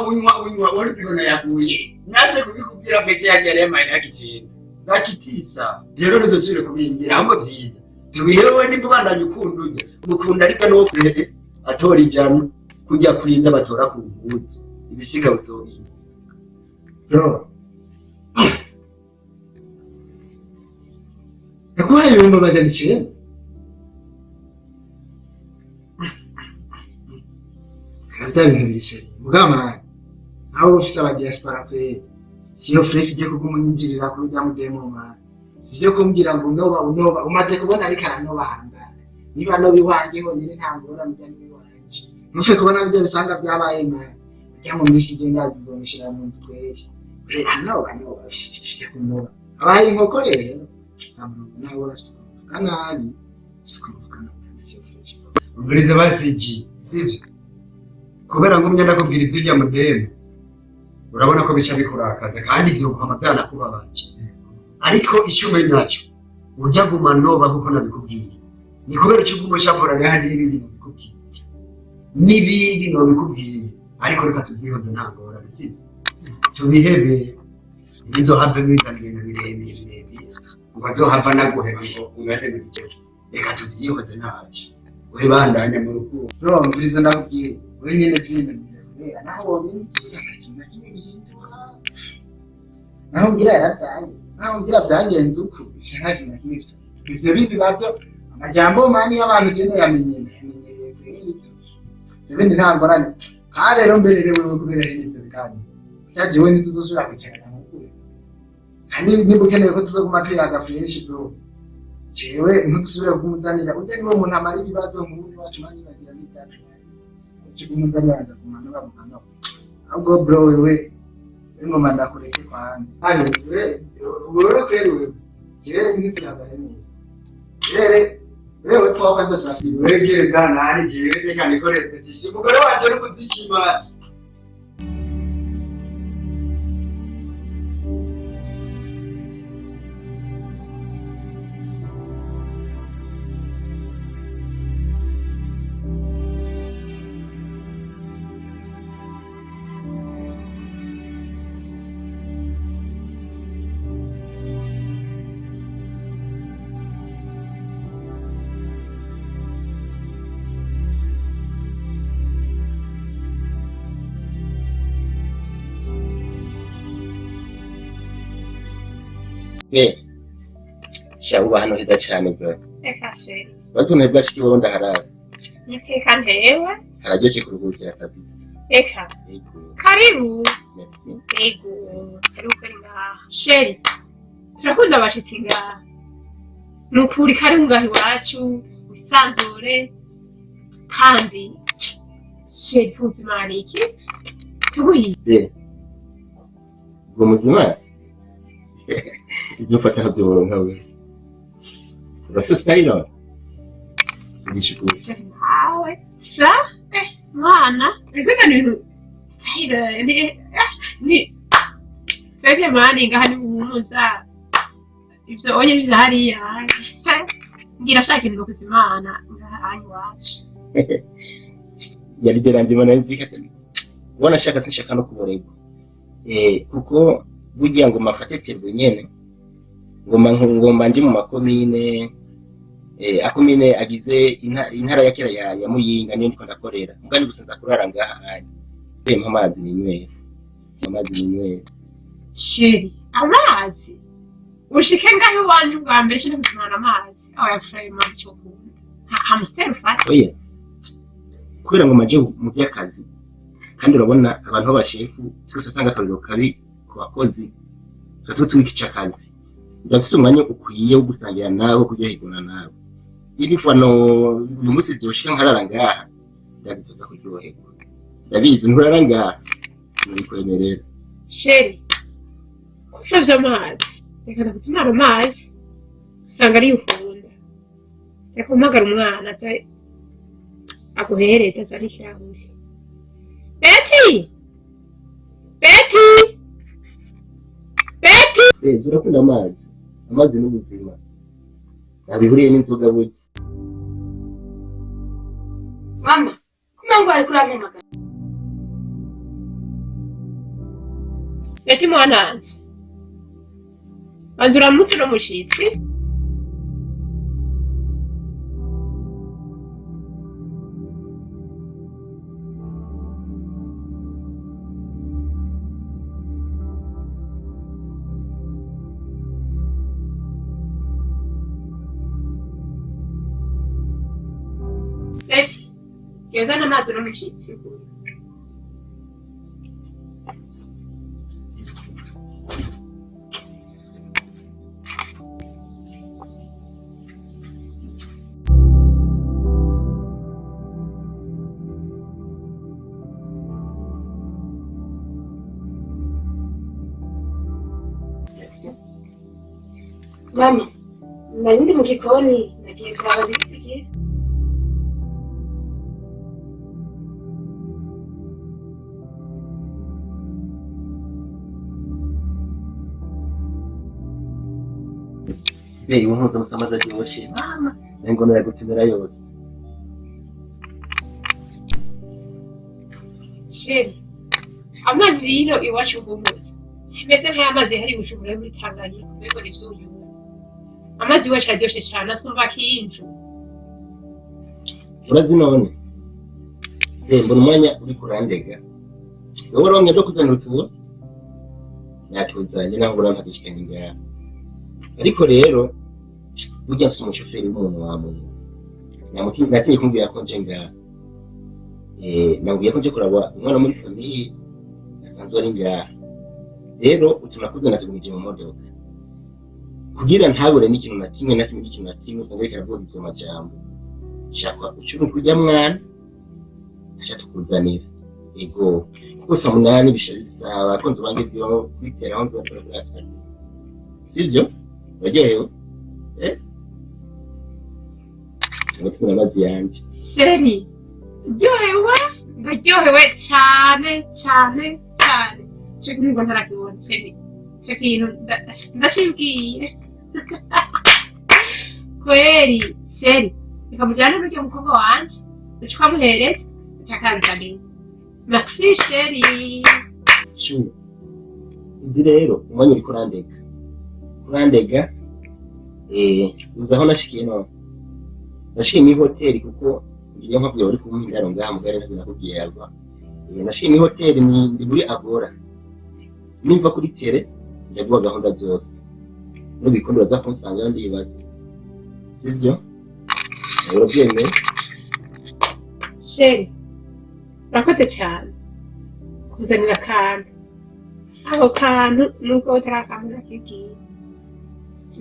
wari tugona yaguye naze kubikubwira pete yagere mai nakijini nakitisa rero nizosubire kubimbira ahubwo byiza tubihewe n'indubandanye ukunduje mukunda ariko no kwere atora ijana kujya kurinda batora ku mpuzu ibisiga uzobinda bro yakuhaye ibihumbi amajana icenda kabita ibintu bisheri mugama nawe ufise aba diaspora kwe siyo fresh ije kugumunyinjirira kuri bya mudemo mwana siyo kumbwira ngo noba umaze kubona ariko aranobanga niba no biwange honyine ntangora mujya niwanje nuffe kubona byo bisanga byabaye mwana bya mu misi genda zizomushira mu nzwere anoba bafite kunoba abaye inkoko rero nawe urafise kanabi sikuvugana siyo fresh uburize basiji sivyo kubera ngo mnyanda kubwira ibyo ujya mudemo urabona ko bica bikurakaza kandi ivyo ukama byanakubabaje ariko icyuma nacyo ujya gumanoba kuko nabikubwiye ni kubera icyo gumushavura n'ahandi n'ibindi bikubwiye n'ibindi no bikubwiye ariko reka tuzyihoze ntangora bisize tubihebe nizo have bizana ibintu birebire ngo azohava naguheba ngo ungaze mu gice reka tuzyihoze ntaje we bandanya mu rukundo urumviriza ndakubwiye wenyine byinaniye naho wabingira akakimna kibihinduka naho ngira yaratanye naho ngira byagenze uko bishaje na kimwe ibyo bindi nabyo amajambo mani y'abantu gene yamenyereye kwirito zibindi ntangorane kandi rero mbererewe kubera ibyo bikanye cyagiwe ntituzosubira kwicarana n'ukuri kandi niba ukeneye ko tuzoguma twiyaga fresh bro jewe ntuzusubire kumuzanira ujye niwe umuntu amara ibibazo nk'ubu wacu mani bagira n'ibyacu kumuzanira kumanura mukano ahubwo bro wewe ingoma ndakureke kwanza hano wewe kweli wewe nitiyagaye wewe twakaza cyane wewe gana ari jewe reka nikore petition umugore wanje n'umuziki mazi Shabuba hano heza cyane bro. Reka sheri. Bazone bwashiki wowe ndaharara. Niteka ntewe. Hararyoshye kuruhukira kabisa. Reka. Yego. Karibu. Merci. Yego. Karibu kari ngaha. Sheri. Turakunda abashitsi ngaha. Nukuri karibu ngaha iwacu. Wisanzure. Kandi. Sheri tuzima iki? Tuguyi. Ngo muzima. Izofata hazoronka we. Urasa style. Nishukuru. Nawe. Sa? Mwana. Rikuza ni style ni Bege mani ngaha ni umuza. Ivyo onye bivyariya. Ngira shaka ibintu kuzimana ngaha ayi wacu. Yari deranje mana nzika kandi. Wana shaka sinshaka no kuborego. Kuko burya ngo mafateterwe nyene ngomba nje mu makomine akomine agize intara ya kera ya Muyinga niyo ndiko ndakorera mugani gusenza kurara ngaha hanje tempa amazi ninywera Sheri amazi ushike ngaho wanyu bwa mbere shine kusimana amazi aho yafuraye amazi cyo kumva hamster ufata oya kubera ngo maje mu by'akazi kandi urabona abantu b'abashefu twese tanga akariro kabi ku bakozi tukica akazi ndafise umwanya ukwiye wo gusangira nawe kuryoherwa nawe ili fano umunsi byoshika nkarara ngaha ndazitoza kuryoherwa ndabizi nturara ngaha nurikwemerera Sheri usavye amazi reka ndakuzimana amazi usanga ari ukunda reka umagara umwana aza aguhereza azari kirahuri Betty! Urakunda amazi n'ubuzima ntabihuriye n'inzoga burya Mama, kuma ngo ari kurampamagara. Betty mwananje Banzura mutsi no mushitsi Betty, yazana amazi no mushitsi. Mama, nari ndi mu gikoni nagiye kuraba bitsigiye. Uwo mpuza musamaza ryoshe mama ngo nayagutemera yose Sheri amazi yino iwacu ngumutse imeze nk'amazi hari bujumbura muri Tanganyika mbego n'ivyuyu amazi iwacu aryoshe cyane asumba kinju urazi none mbona umwanya uri kurandega wowe ronke ndo kuzana utuwo natuzanye naho uranta gishikanye ngaha ariko rero burya mfise umushoferi w'umuntu wamuntu natinye kumbwira ko nje ngaha nabwiye ko nje kuraba umwana muri famille asanzwe ari ngaha rero utunakuze natugumije mu modoka kugira ntabure n'ikintu na kimwe usanga reka ravuga izo majambo shaka ucuru kujya mwana acha tukuzanira ego kuko saa munani bisaba abakunzi bange zibaho kwitera aho nzobora akazi sivyo uraryohewe tuna amazi yanje Sheri ndaryohewe cyane cyo kintu ntarakibona Sheri cyo kintu ndashibwiye kweri Sheri ikamujyana n'ujya mukobwa wanje ukamuhereza chakanzani merci Sheri shu izi rero umwanya uri kurandega uzaho nashikiye no nashikiye ni hoteli kuko ngiye nkabwiye bari kumwindaro ngaha mugare nazo nakubwiye yava nashikiye ni hoteli ndi muri Agora nimva kuri tere ndaguha gahunda zose nubikunda uraza kunsanga ndibaza sivyo urabyemeye sheri urakoze cyane kuzanira akantu ako kantu nubwo utarakamura kibwiye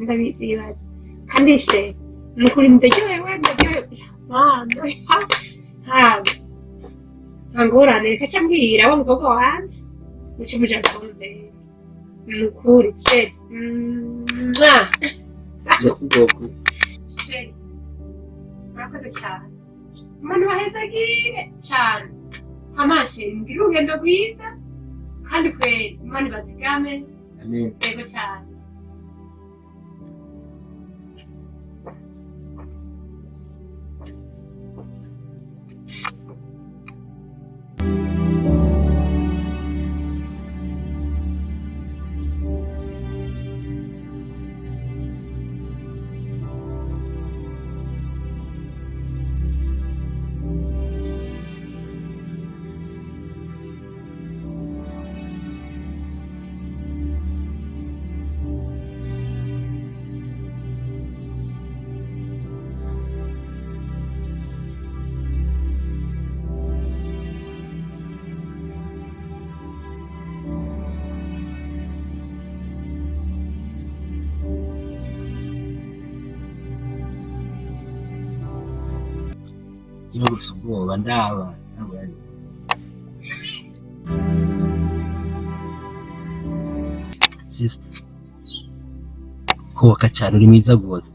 ndabivyibaza kandi sheri nukuri ndaryohewe mana angorane reka ca mbwira wa mukobwa wanje muce muja kumbere nukuri sheri merci beaucoup sheri urakoze cyane umuntu wahezagire cyane amasheri mbwira urugendo rwiza kandi kweri imana ibazigame amen yego cyane igihugu gifite ubwoba ndaba ntabwo yari sister koka cyane uri mwiza rwose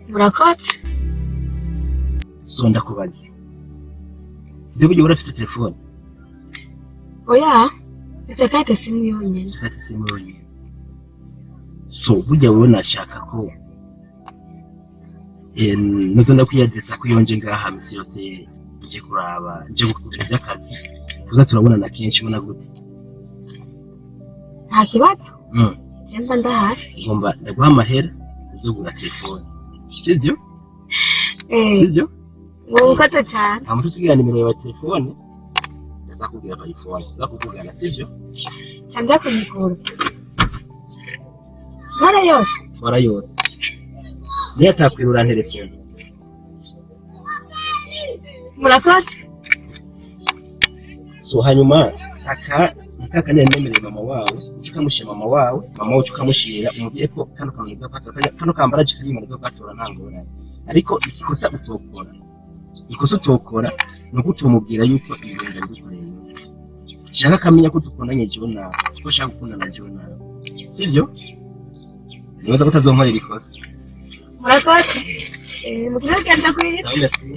Murakotse? so ndakubaze ibyo buryo urafite telefone Oya, ese kate simu yonyine. sikati simu yonyine so burya wowe nashaka ko nuzo ndakwiyadresa ko yonje ngaha misi yose nje kuraba nje gukora by'akazi kuza turabonana kenshi ubona gute Nta kibazo? Jemba ndahari. ngomba ndaguha amahera uzogura telefone sivyo sivyo Murakotse cyane. nta muntu usigira nimero ya telefone ndazakubwira kwa iPhone uzakuvugana sivyo Cyanja kunikuza. Mara yose. twara yose niyo atakwirura telefone Murakotse? so hanyuma aka nemereye mama wawe ukamushira mama wawe ukamushira umubwiye ko kano kameza kwatora kano kambara kikanyima zo kwatora ntangorane ariko ikikosa utokora nuko utumubwira yuko ibintu ndagukoreye shaka kamenya ko dukundanye Jona ko shaka gukundana Jona sivyo nibaza ko utazonkorera ikosa Murakotse? Mukiragenda kwita. sawa merci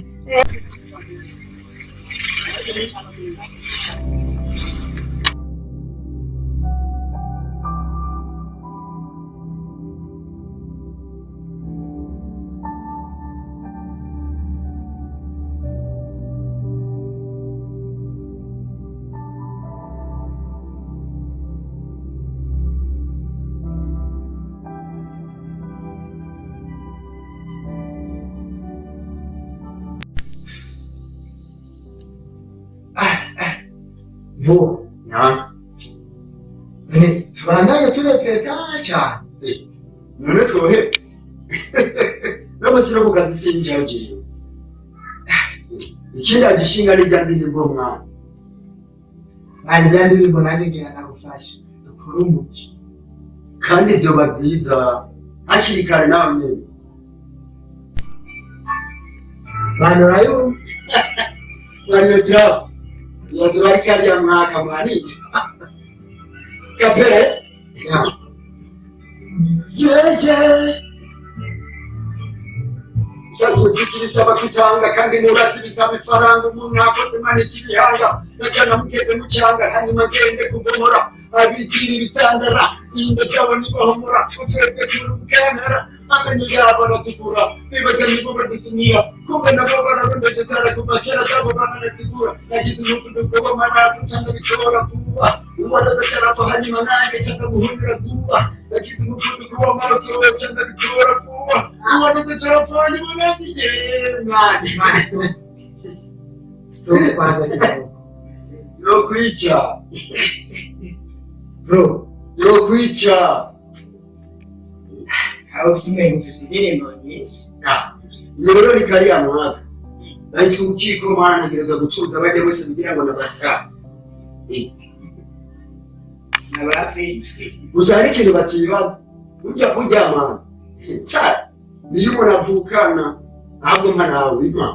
vuba tubandanye turebeka cyane none twohe n'amasiro ku kazi sinjyagiye ikindi agishinga n'ijya ndirimbo mwana kandi ya ndirimbo nanjye ngira nagufasha dukore umuco kandi vyoba vyiza hakiri kare nawe nyene bantu urayumva mwaniyo trap yazi bari kariya mwaka mwani kapere jeje Sasa zikisaba kutanga kandi murati bisaba ifaranga umuntu akoze maniki ibihanga cyane mugeze mu cyanga hanyuma gende kubomora abikiri bitandara inde byabo nibahomora utwese kurukanara amenye yabo natukura sibaze nibuba disumira kumbe nabo barabeje tara kubakera tabo banatigura nagize n'ukuduko bamaraza cyane bikora kuba ubona cyane ko hanyuma nange cyaka muhundira kuba nagize n'ukuduko bamaraso cyane bikora kuba ubona cyane ko hanyuma nange mani stop kwanza kidogo Yokwica. Bro, yokwica. Ufite indirimbo nyinshi. Rero ni kariya mwaka. Ariko ukiko mana ngereza gucuza abajya bose bigira ngo nabasta. N'abafisi. Uzari ikintu batibaza. Ujya mana. Niyo muravukana ahubwo nka nawe ima.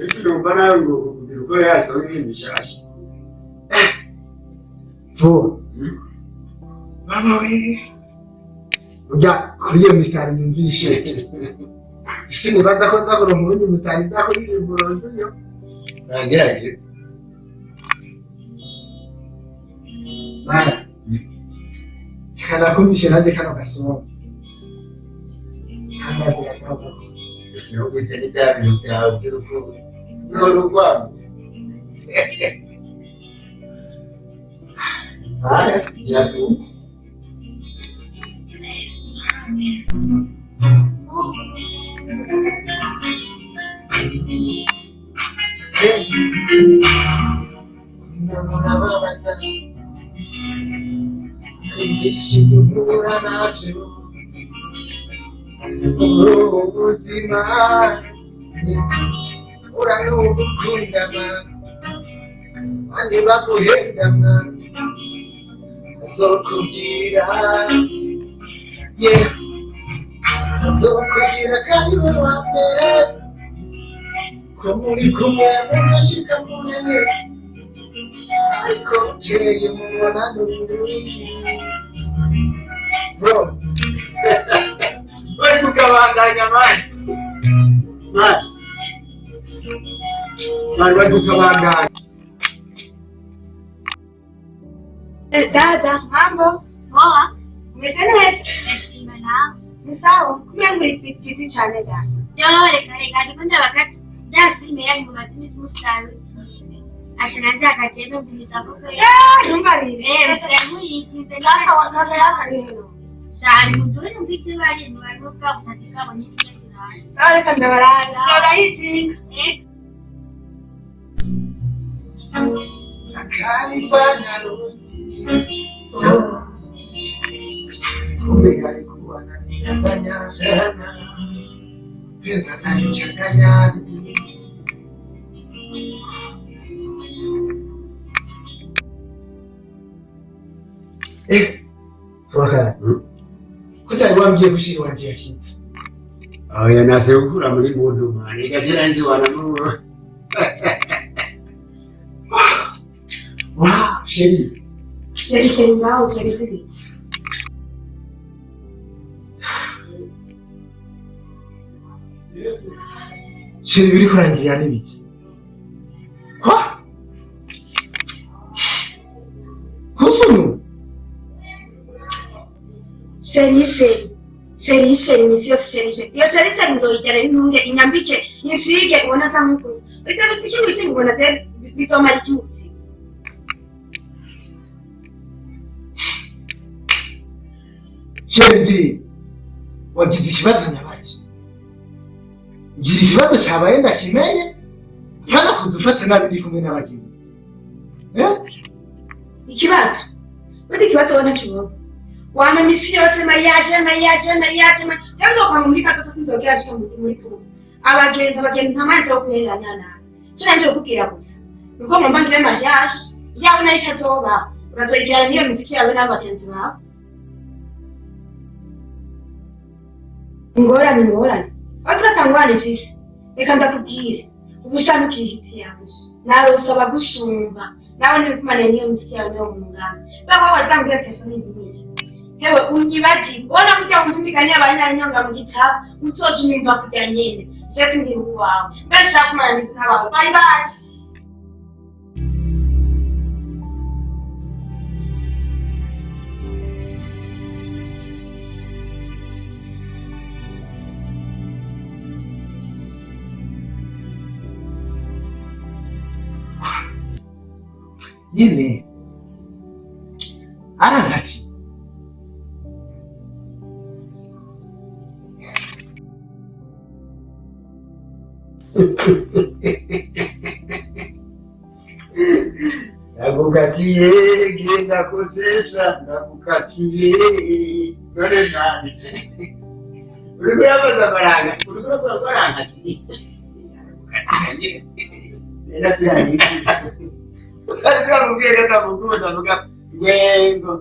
Ese numva nawe ngo kugira uko yasohoye ibintu bishasha. Mama we. Ujya kuri iyo misari yumvishe. Isi nibaza ko nzakora mu rundi misari nzakora buronze yo. Nagerageza. Mara. Kana kumbishe nande kana gasoma. Amazi yakaba. Yo bise ni bya bintu byawe by'urukundo. Z'urugwano. Yatu. Ubuzima uranugukundana bandi baguhendana azokubwira azokubwira kandi we wa mbere ko muri kumwe muzashika kure ariko bukeye mubona n'ubundi bro Bari kukabandanya mani. Mani bari kukabandanya. Dada, mambo? Poa. Umeze neza? Nashima nawe. Ni sawa? Kumbe muri busy cyane dada. Reka ndiko ndabaka bya filime yanyu mumaze iminsi mushirayo. Ashana ndaka jebe mbiza ko kwe. Ntumbarire. Muyitize Dada wakaka yaka rero. Shari mutore mbike bari mwaruka usatika boni n'ibyo. Sawa reka ndabaraza. Urayitsinga. akanifanya rosti kumbe alikuwa ananichanganya sana penzi ananichanganya Fwaka kuta niwaambie kushiri wanje yashitse Oya nase ukura muri mundu mani gajira nzi wanamu Wow, sheri ngaho sheri zibi. Sheri biri kurangira n'ibiki? Ha? Kusumu? Sheri misi yose sheri. Iyo sheri nzoyigera intunge inyambike insige ubona za mukuzi. Icyo bitiki wishinga ubona je bizomara ikimuzi. Sheri wagize ikibazo nyabaki? Ngira ikibazo cyabaye ndakimenye kandi akuze ufate nabi ndi kumwe n'abagenzi. Ikibazo? Wote ikibazo wana chuo. Wana misi yose mariage. Tango kwa muri katoto kunzogera shika muri kumwe. Abagenzi ntamanze okuheranya nawe. Cyanje ukubwira gusa. Nuko mu mbangire mariage yawe nayo itazoba. Urazoyigera niyo miziki yawe n'abagenzi bawe. Ingorane. Watatangwana ifisi. Reka ndakubwire. Ubishaka ukihiti yanje. Narosaba gusumba. Nawe nibikumane niyo miziki yawe yo mu ngano. Baba watangura telefone nyinshi. Hewe unyibagi. Ona kujya umvimikanya abanyanyonga mu gitabo. Uzoje nimva kujya nyene. Jesi ndi uwawe. Mbese kumana ni nabawe. Bye. Nyine arangati ndakukatiye genda kusesa ndakukatiye none nani uriko urabaza amaranga uriko urabaranga ati nenda cyane Acha mubwire ndamukuza avuga ngwengo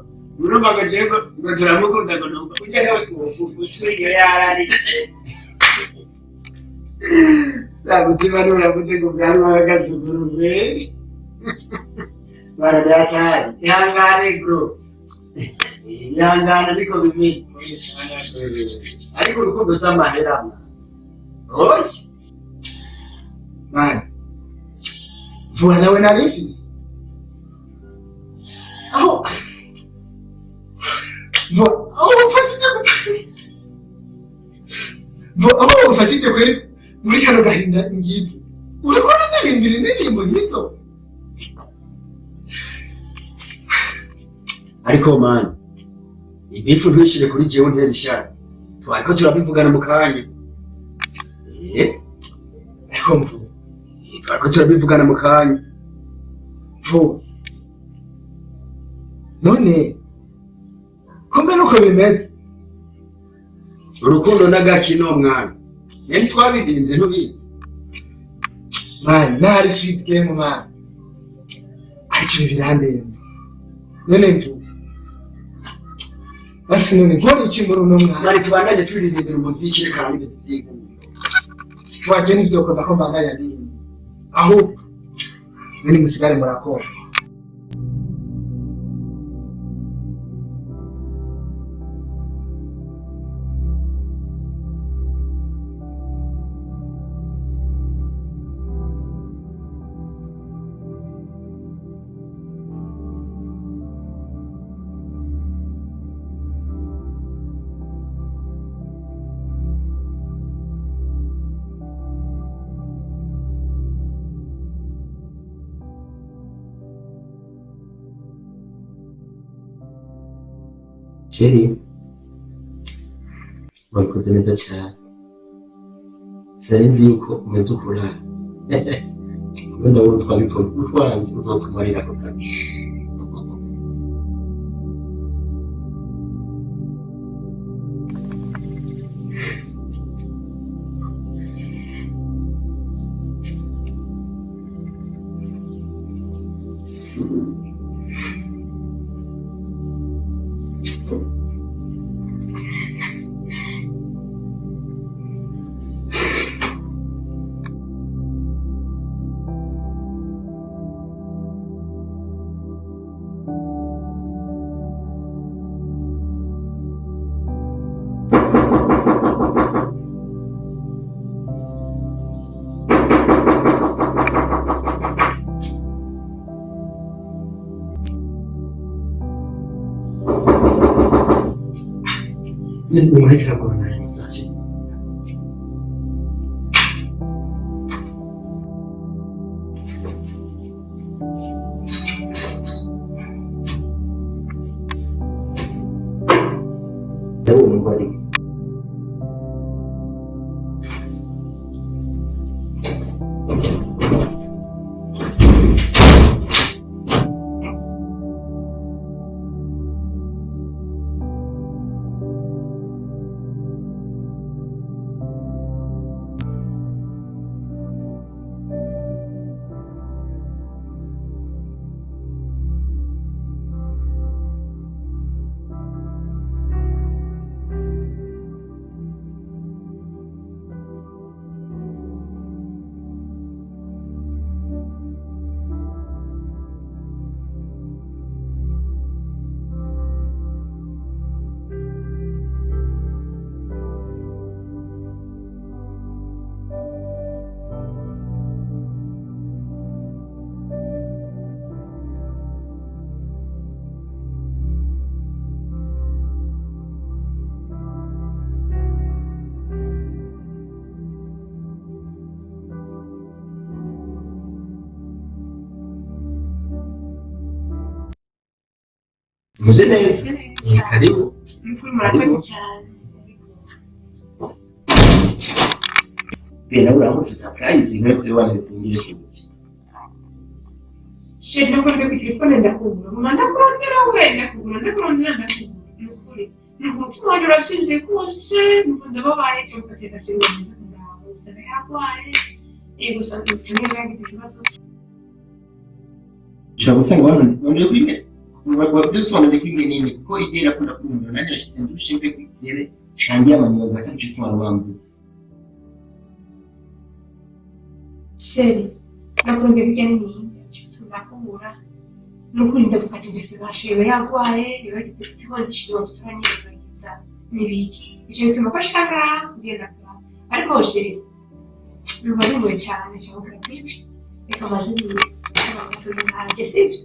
urumva ngo jengo ngo turamukunda ngo numva ujya nawe tuwushuriye yararitse Sabutima nurabuze ngo bwari wagasugurwe Baradakari ihangane bro ihangane ariko bibi ariko urukundo samahera oy man vuba nawe narifize aho ufashije kweli muri kano gahinda ngize urakora naririmbira indirimbo nyizo ariko mani ibifu ntwishire kuri jewe ntera ishaka twariko turabivugana mu kanya ariko mvu twariko turabivugana mu kanya mvu none kumbe nuko bimeze urukundo n'agakino mwana yari twabidirimbye ntubizi mani nari sweet game mani ariko ibi birandenze none mvu basi none nkora iki muri uno mwana mari tubandanye turirimbira umuziki reka n'ibyo byiga twaje n'ibyo ukunda ko mbandanya aririmba ahubwo none musigare murakora Chérie, wakoze neza cyane. Sinzi yuko umeze ukurara. Wenda wowe twabikora utwanze uzotumarira ko kazi. Umeweka kwa na message. Ndio mbali. Muje neza. Karibu. Murakoze cyane. Bena uramutse surprise nk'uko wari kumbwira kuki. sheri nakwambia ku telefone ndakubura mama ndakurondera we ndakurondera nukuri umutima wanjye urabyimbye rwose ndababaye cyangwa ugateka singa neza ngaho usanga yarwaye gusa tumwe yagize ikibazo ushobora gusanga wabonye kwige wabisobanuriye kwige nini kuko igera akunda kumva nanjye nashyitse ndushinzwe kwigere shangiye abantu baza kandi cyo tumara bambuze sheri nakurondera bijya n'inkingi turakubura nukuri ndavuga ati mbese bashewe yarwaye yabagize ikibazo cy'ikibazo turanyibagiza n'ibiki icyo bituma bashaka kugenda ariko sheri numva bigoye cyane cyangwa bibi reka mazini ntabwo sibyo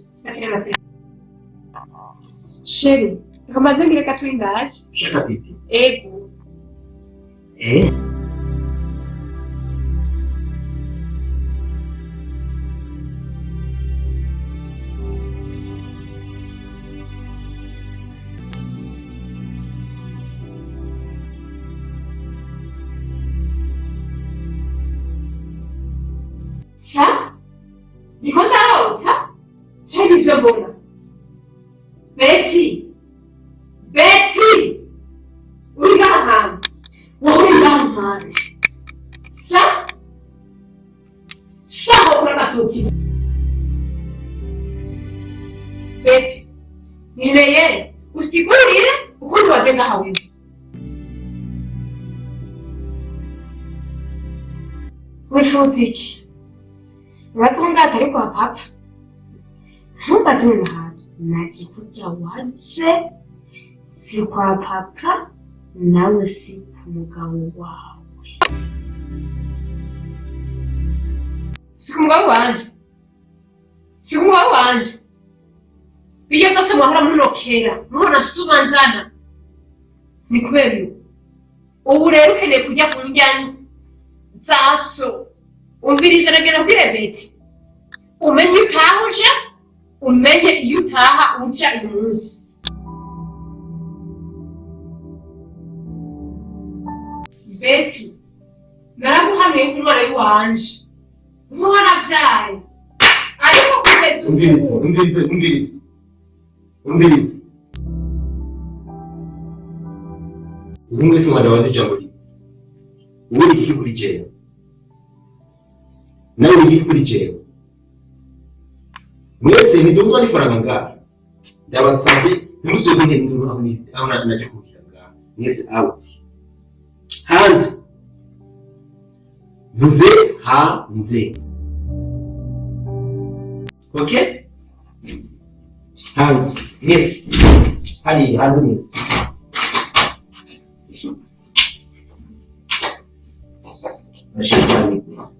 sheri reka mazini reka turindaje shaka pipi ego sa niko ndarota cyane ibyo mbona Betty uri ngahantu wowe uri ngahantu sa wakora gasoki Betty nkeneye usigurire ukuntu waje ngahawe wifuza iki Uretse ko ngata ari kwa papa ntumbaze n'umuhanzi naje kurya wanje si kwa papa nawe si ku mugabo wawe si ku mugabo wanje biyo byose mwahora munokera muhona subanzana ni kubera ubu rero ukeneye kujya ku ndya zaso umviriza nagera kuri Betty umenye utaha uja umenye iyo utaha uja imunsi Betty naraguhanuye ku mwana w'iwanje umwana vyaye ariko kugeza umviriza ubu mwese mwana wazi ijambo ubu iki kuri jewe nawe uri kuri jewe mwese ntiduhuzwa n'ifaranga ngaha ndabasabye ntimusohoke nk'induru aho najya kubwira ngaha mwese out hanze vuze hanze okay hanze mwese hari hanze mwese nashimye mwese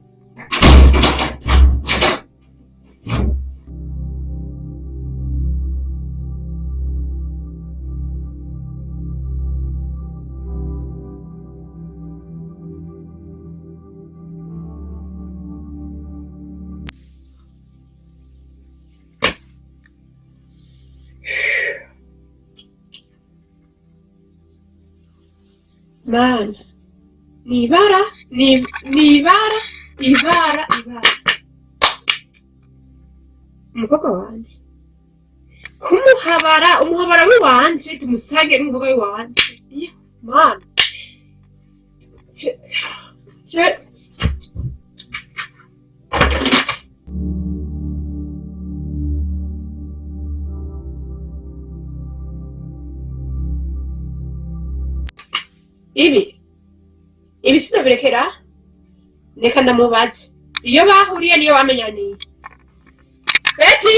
Mana nibara umukobwa wanje umuhabara w'iwanje tumusage n'umukobwa w'iwanje Mana ibi sinobirekera reka ndamubaze iyo bahuriye niyo bamenyaniye Betty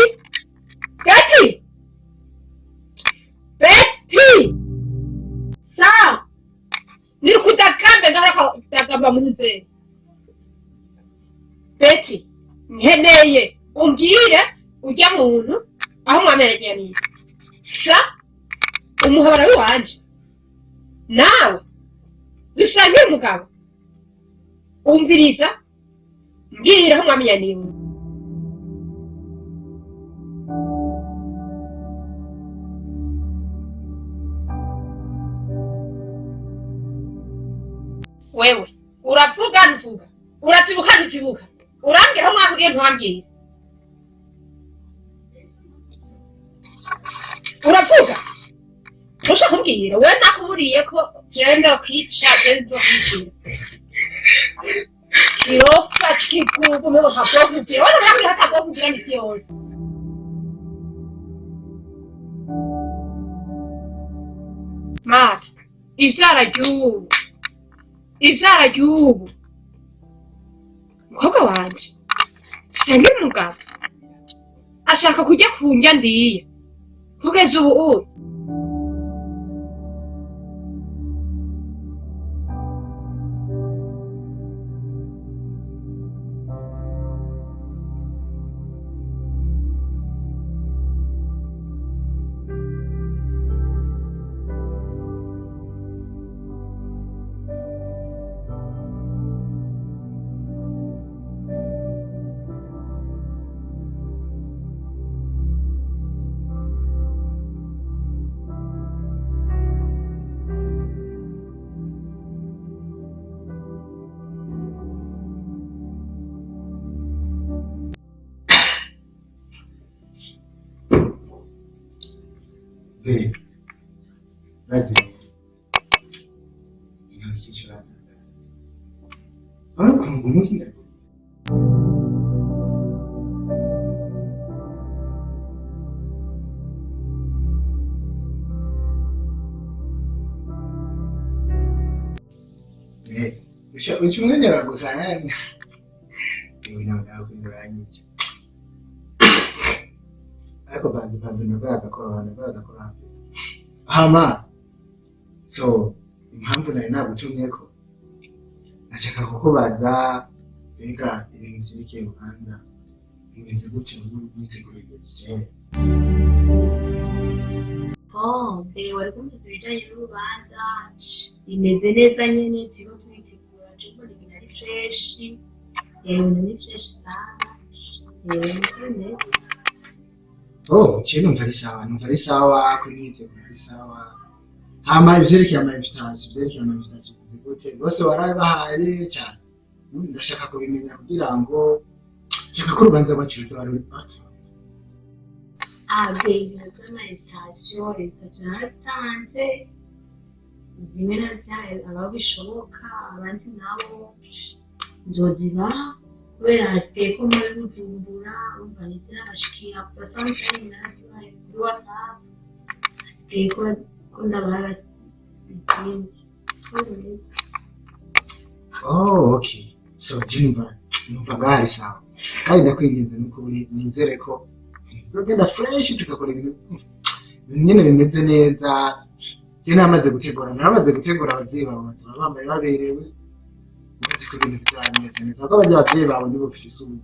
sa nirikudakambe ngahora kudagamba munze Betty nkeneye umbwire ujya muntu aho mwamenyaniye sa umuhabara w'iwanje nawe dusangire umugabo umviriza mbwira aho mwamenyaniye wewe uravuga ntuvuga uratibuka ntukibuka urambwira aho mwahuriye ntuhambwire uravuga ushaka kumbwira we nakuburiye ko jenda kwica jenda kwica kirofa kikugu mwe hapfa kumbwira wana namwe hata kumbwira nisi yose Mark ivyara ry'ubu umukobwa wanje senge umugabo ashaka kujya kunjya ndiye kugeza ubu Razi. Inahakikisha. Kuna ngumu kile. Uchumwenya gusana. Iwe naga kunduranyi. Ako bantu bagakora. Hama. So, impamvu nari nagutumyeko nashaka kukubaza mbega ibintu vyerekeye urubanza bimeze gutyo n'imyitegurire y'ikigere. Wari kumvise ibijanye n'urubanza bimeze neza nyene turiko turitegura turiko ibintu ari freshi ni freshi sana neza. Ikintu numva ari sawa kumyitegura ari sawa. Hama ivyerekeye ama-invitation gute bose barabahaye cyane. Ndashaka kubimenya kugira ngo nshaka ko urubanza rwacu bari bati. Ibintu vy'ama-invitation zaratanze zimwe na zimwe abo bishoboka abandi nabo nzozibaha kubera hasigaye ko muri Bujumbura urumva ndetse n'abashikira gusa sometimes nazaye kuri WhatsApp hasigaye ko n'abarasi izindi. Okay. So numva bari sawa. Kandi ndakwinginze n'ukuri nizere ko bizogenda fresh tukakora ibintu nyine bimeze neza. Naramaze gutegura abavyeyi bawe bazaba bambaye baberewe. Maze ko ibintu bizameze neza ko abavyeyi bawe nibo bafise ubu.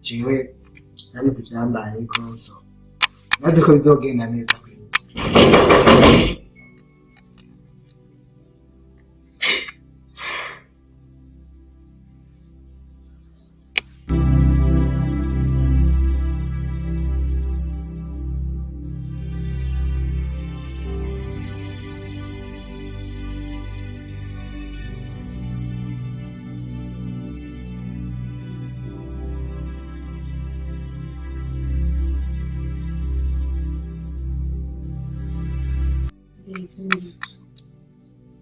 Jewe nabizi byambaye ko so. Maze ko bizogenda neza kwe.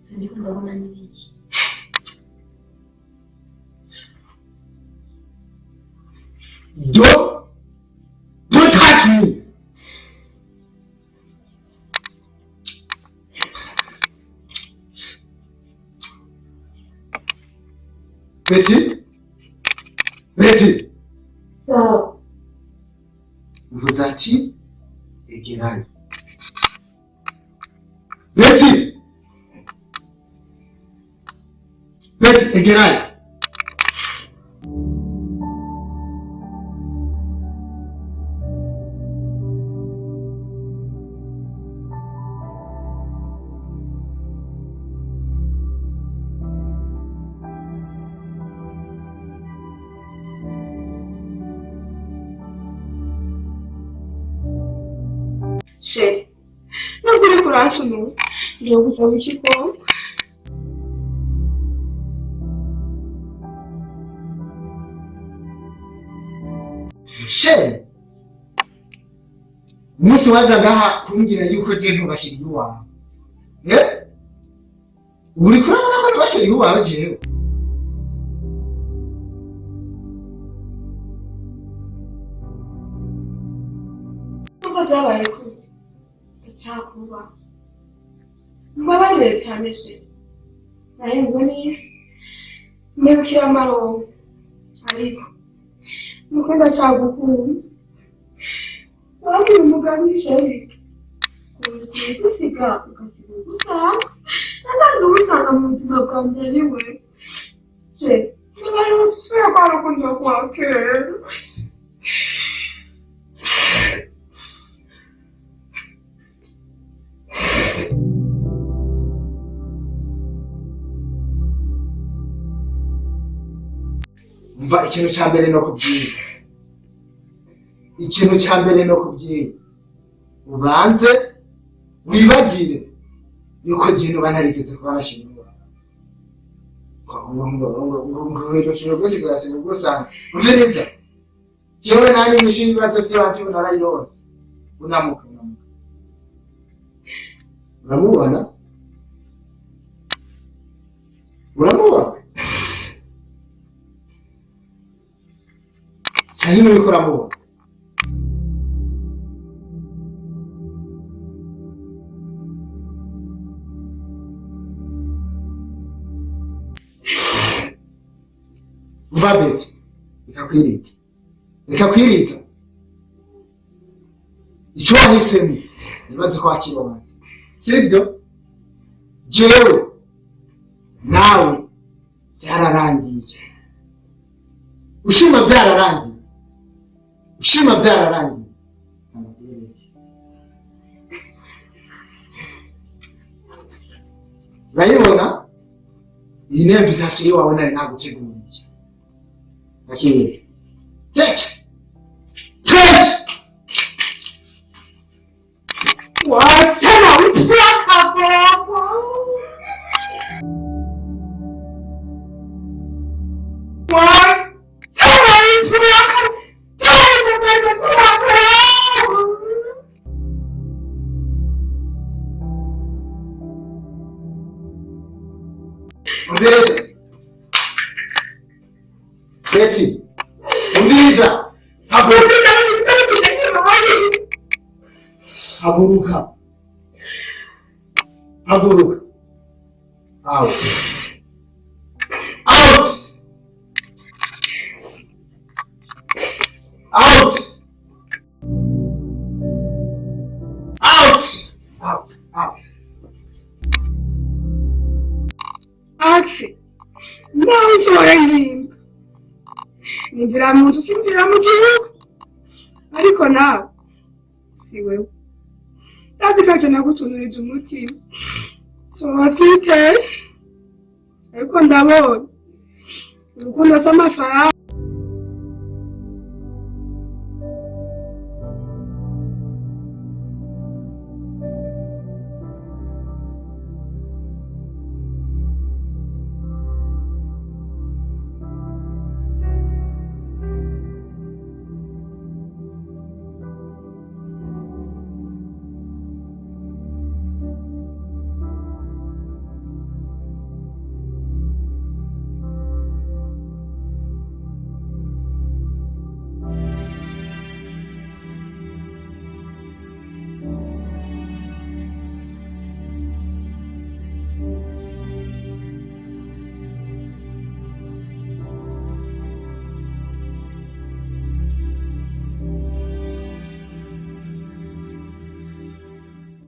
Sindiko ndabona n'iki. Don't touch me. Betty. Uvuze ati egerayo. Betty, egerayo. Sheri, ntabwo uri kurasoma ngiye gusaba ikigo. Sheri, umunsi waza ngaha kumbwira yuko je ntubashira iwawe uri kurabona ko ntubashira iwawe jewe nubwo byabaye kure icyakuba mbabarire cyane se nayo ngo n'isi nibukira amarongo ariko nuko ndacyagukunda wabwira umuganisha reka ukwiye gusiga ugasiga ugusanga nasanze umusanga mu buzima bwanjye ari we je niba ari utusubira kwa rukundo kwa kera umva ikintu cya mbere no kubwira ikintu cya mbere no kubwira ubanze wibagire yuko jino banarigeze kuba bashinwa ngo kino rwose kirasaba gusanga umviriza jewe nani nishinga ibibazo by'iwacu narayirose unamuka uramubona cyangwa uriko uramubona Mbabeti, ikakwiritsa. Icyo wahisemo, nibaze ko wakibabaza. Sibyo? Jewe, nawe, byararangiye. Ushima byararangiye. Urayibona? Iyi ni invitation iwawe nari naguteguriye. Aqui. Take! Você não me acabou! Betty, umviriza, haguruka, out, Axi, não sou ainda. Nimvira muntu simvira mu gihugu ariko nawe si wewe ndazi kaje nagutunurije umutima so wavyiteye ariko ndabona urukundo s'amafaranga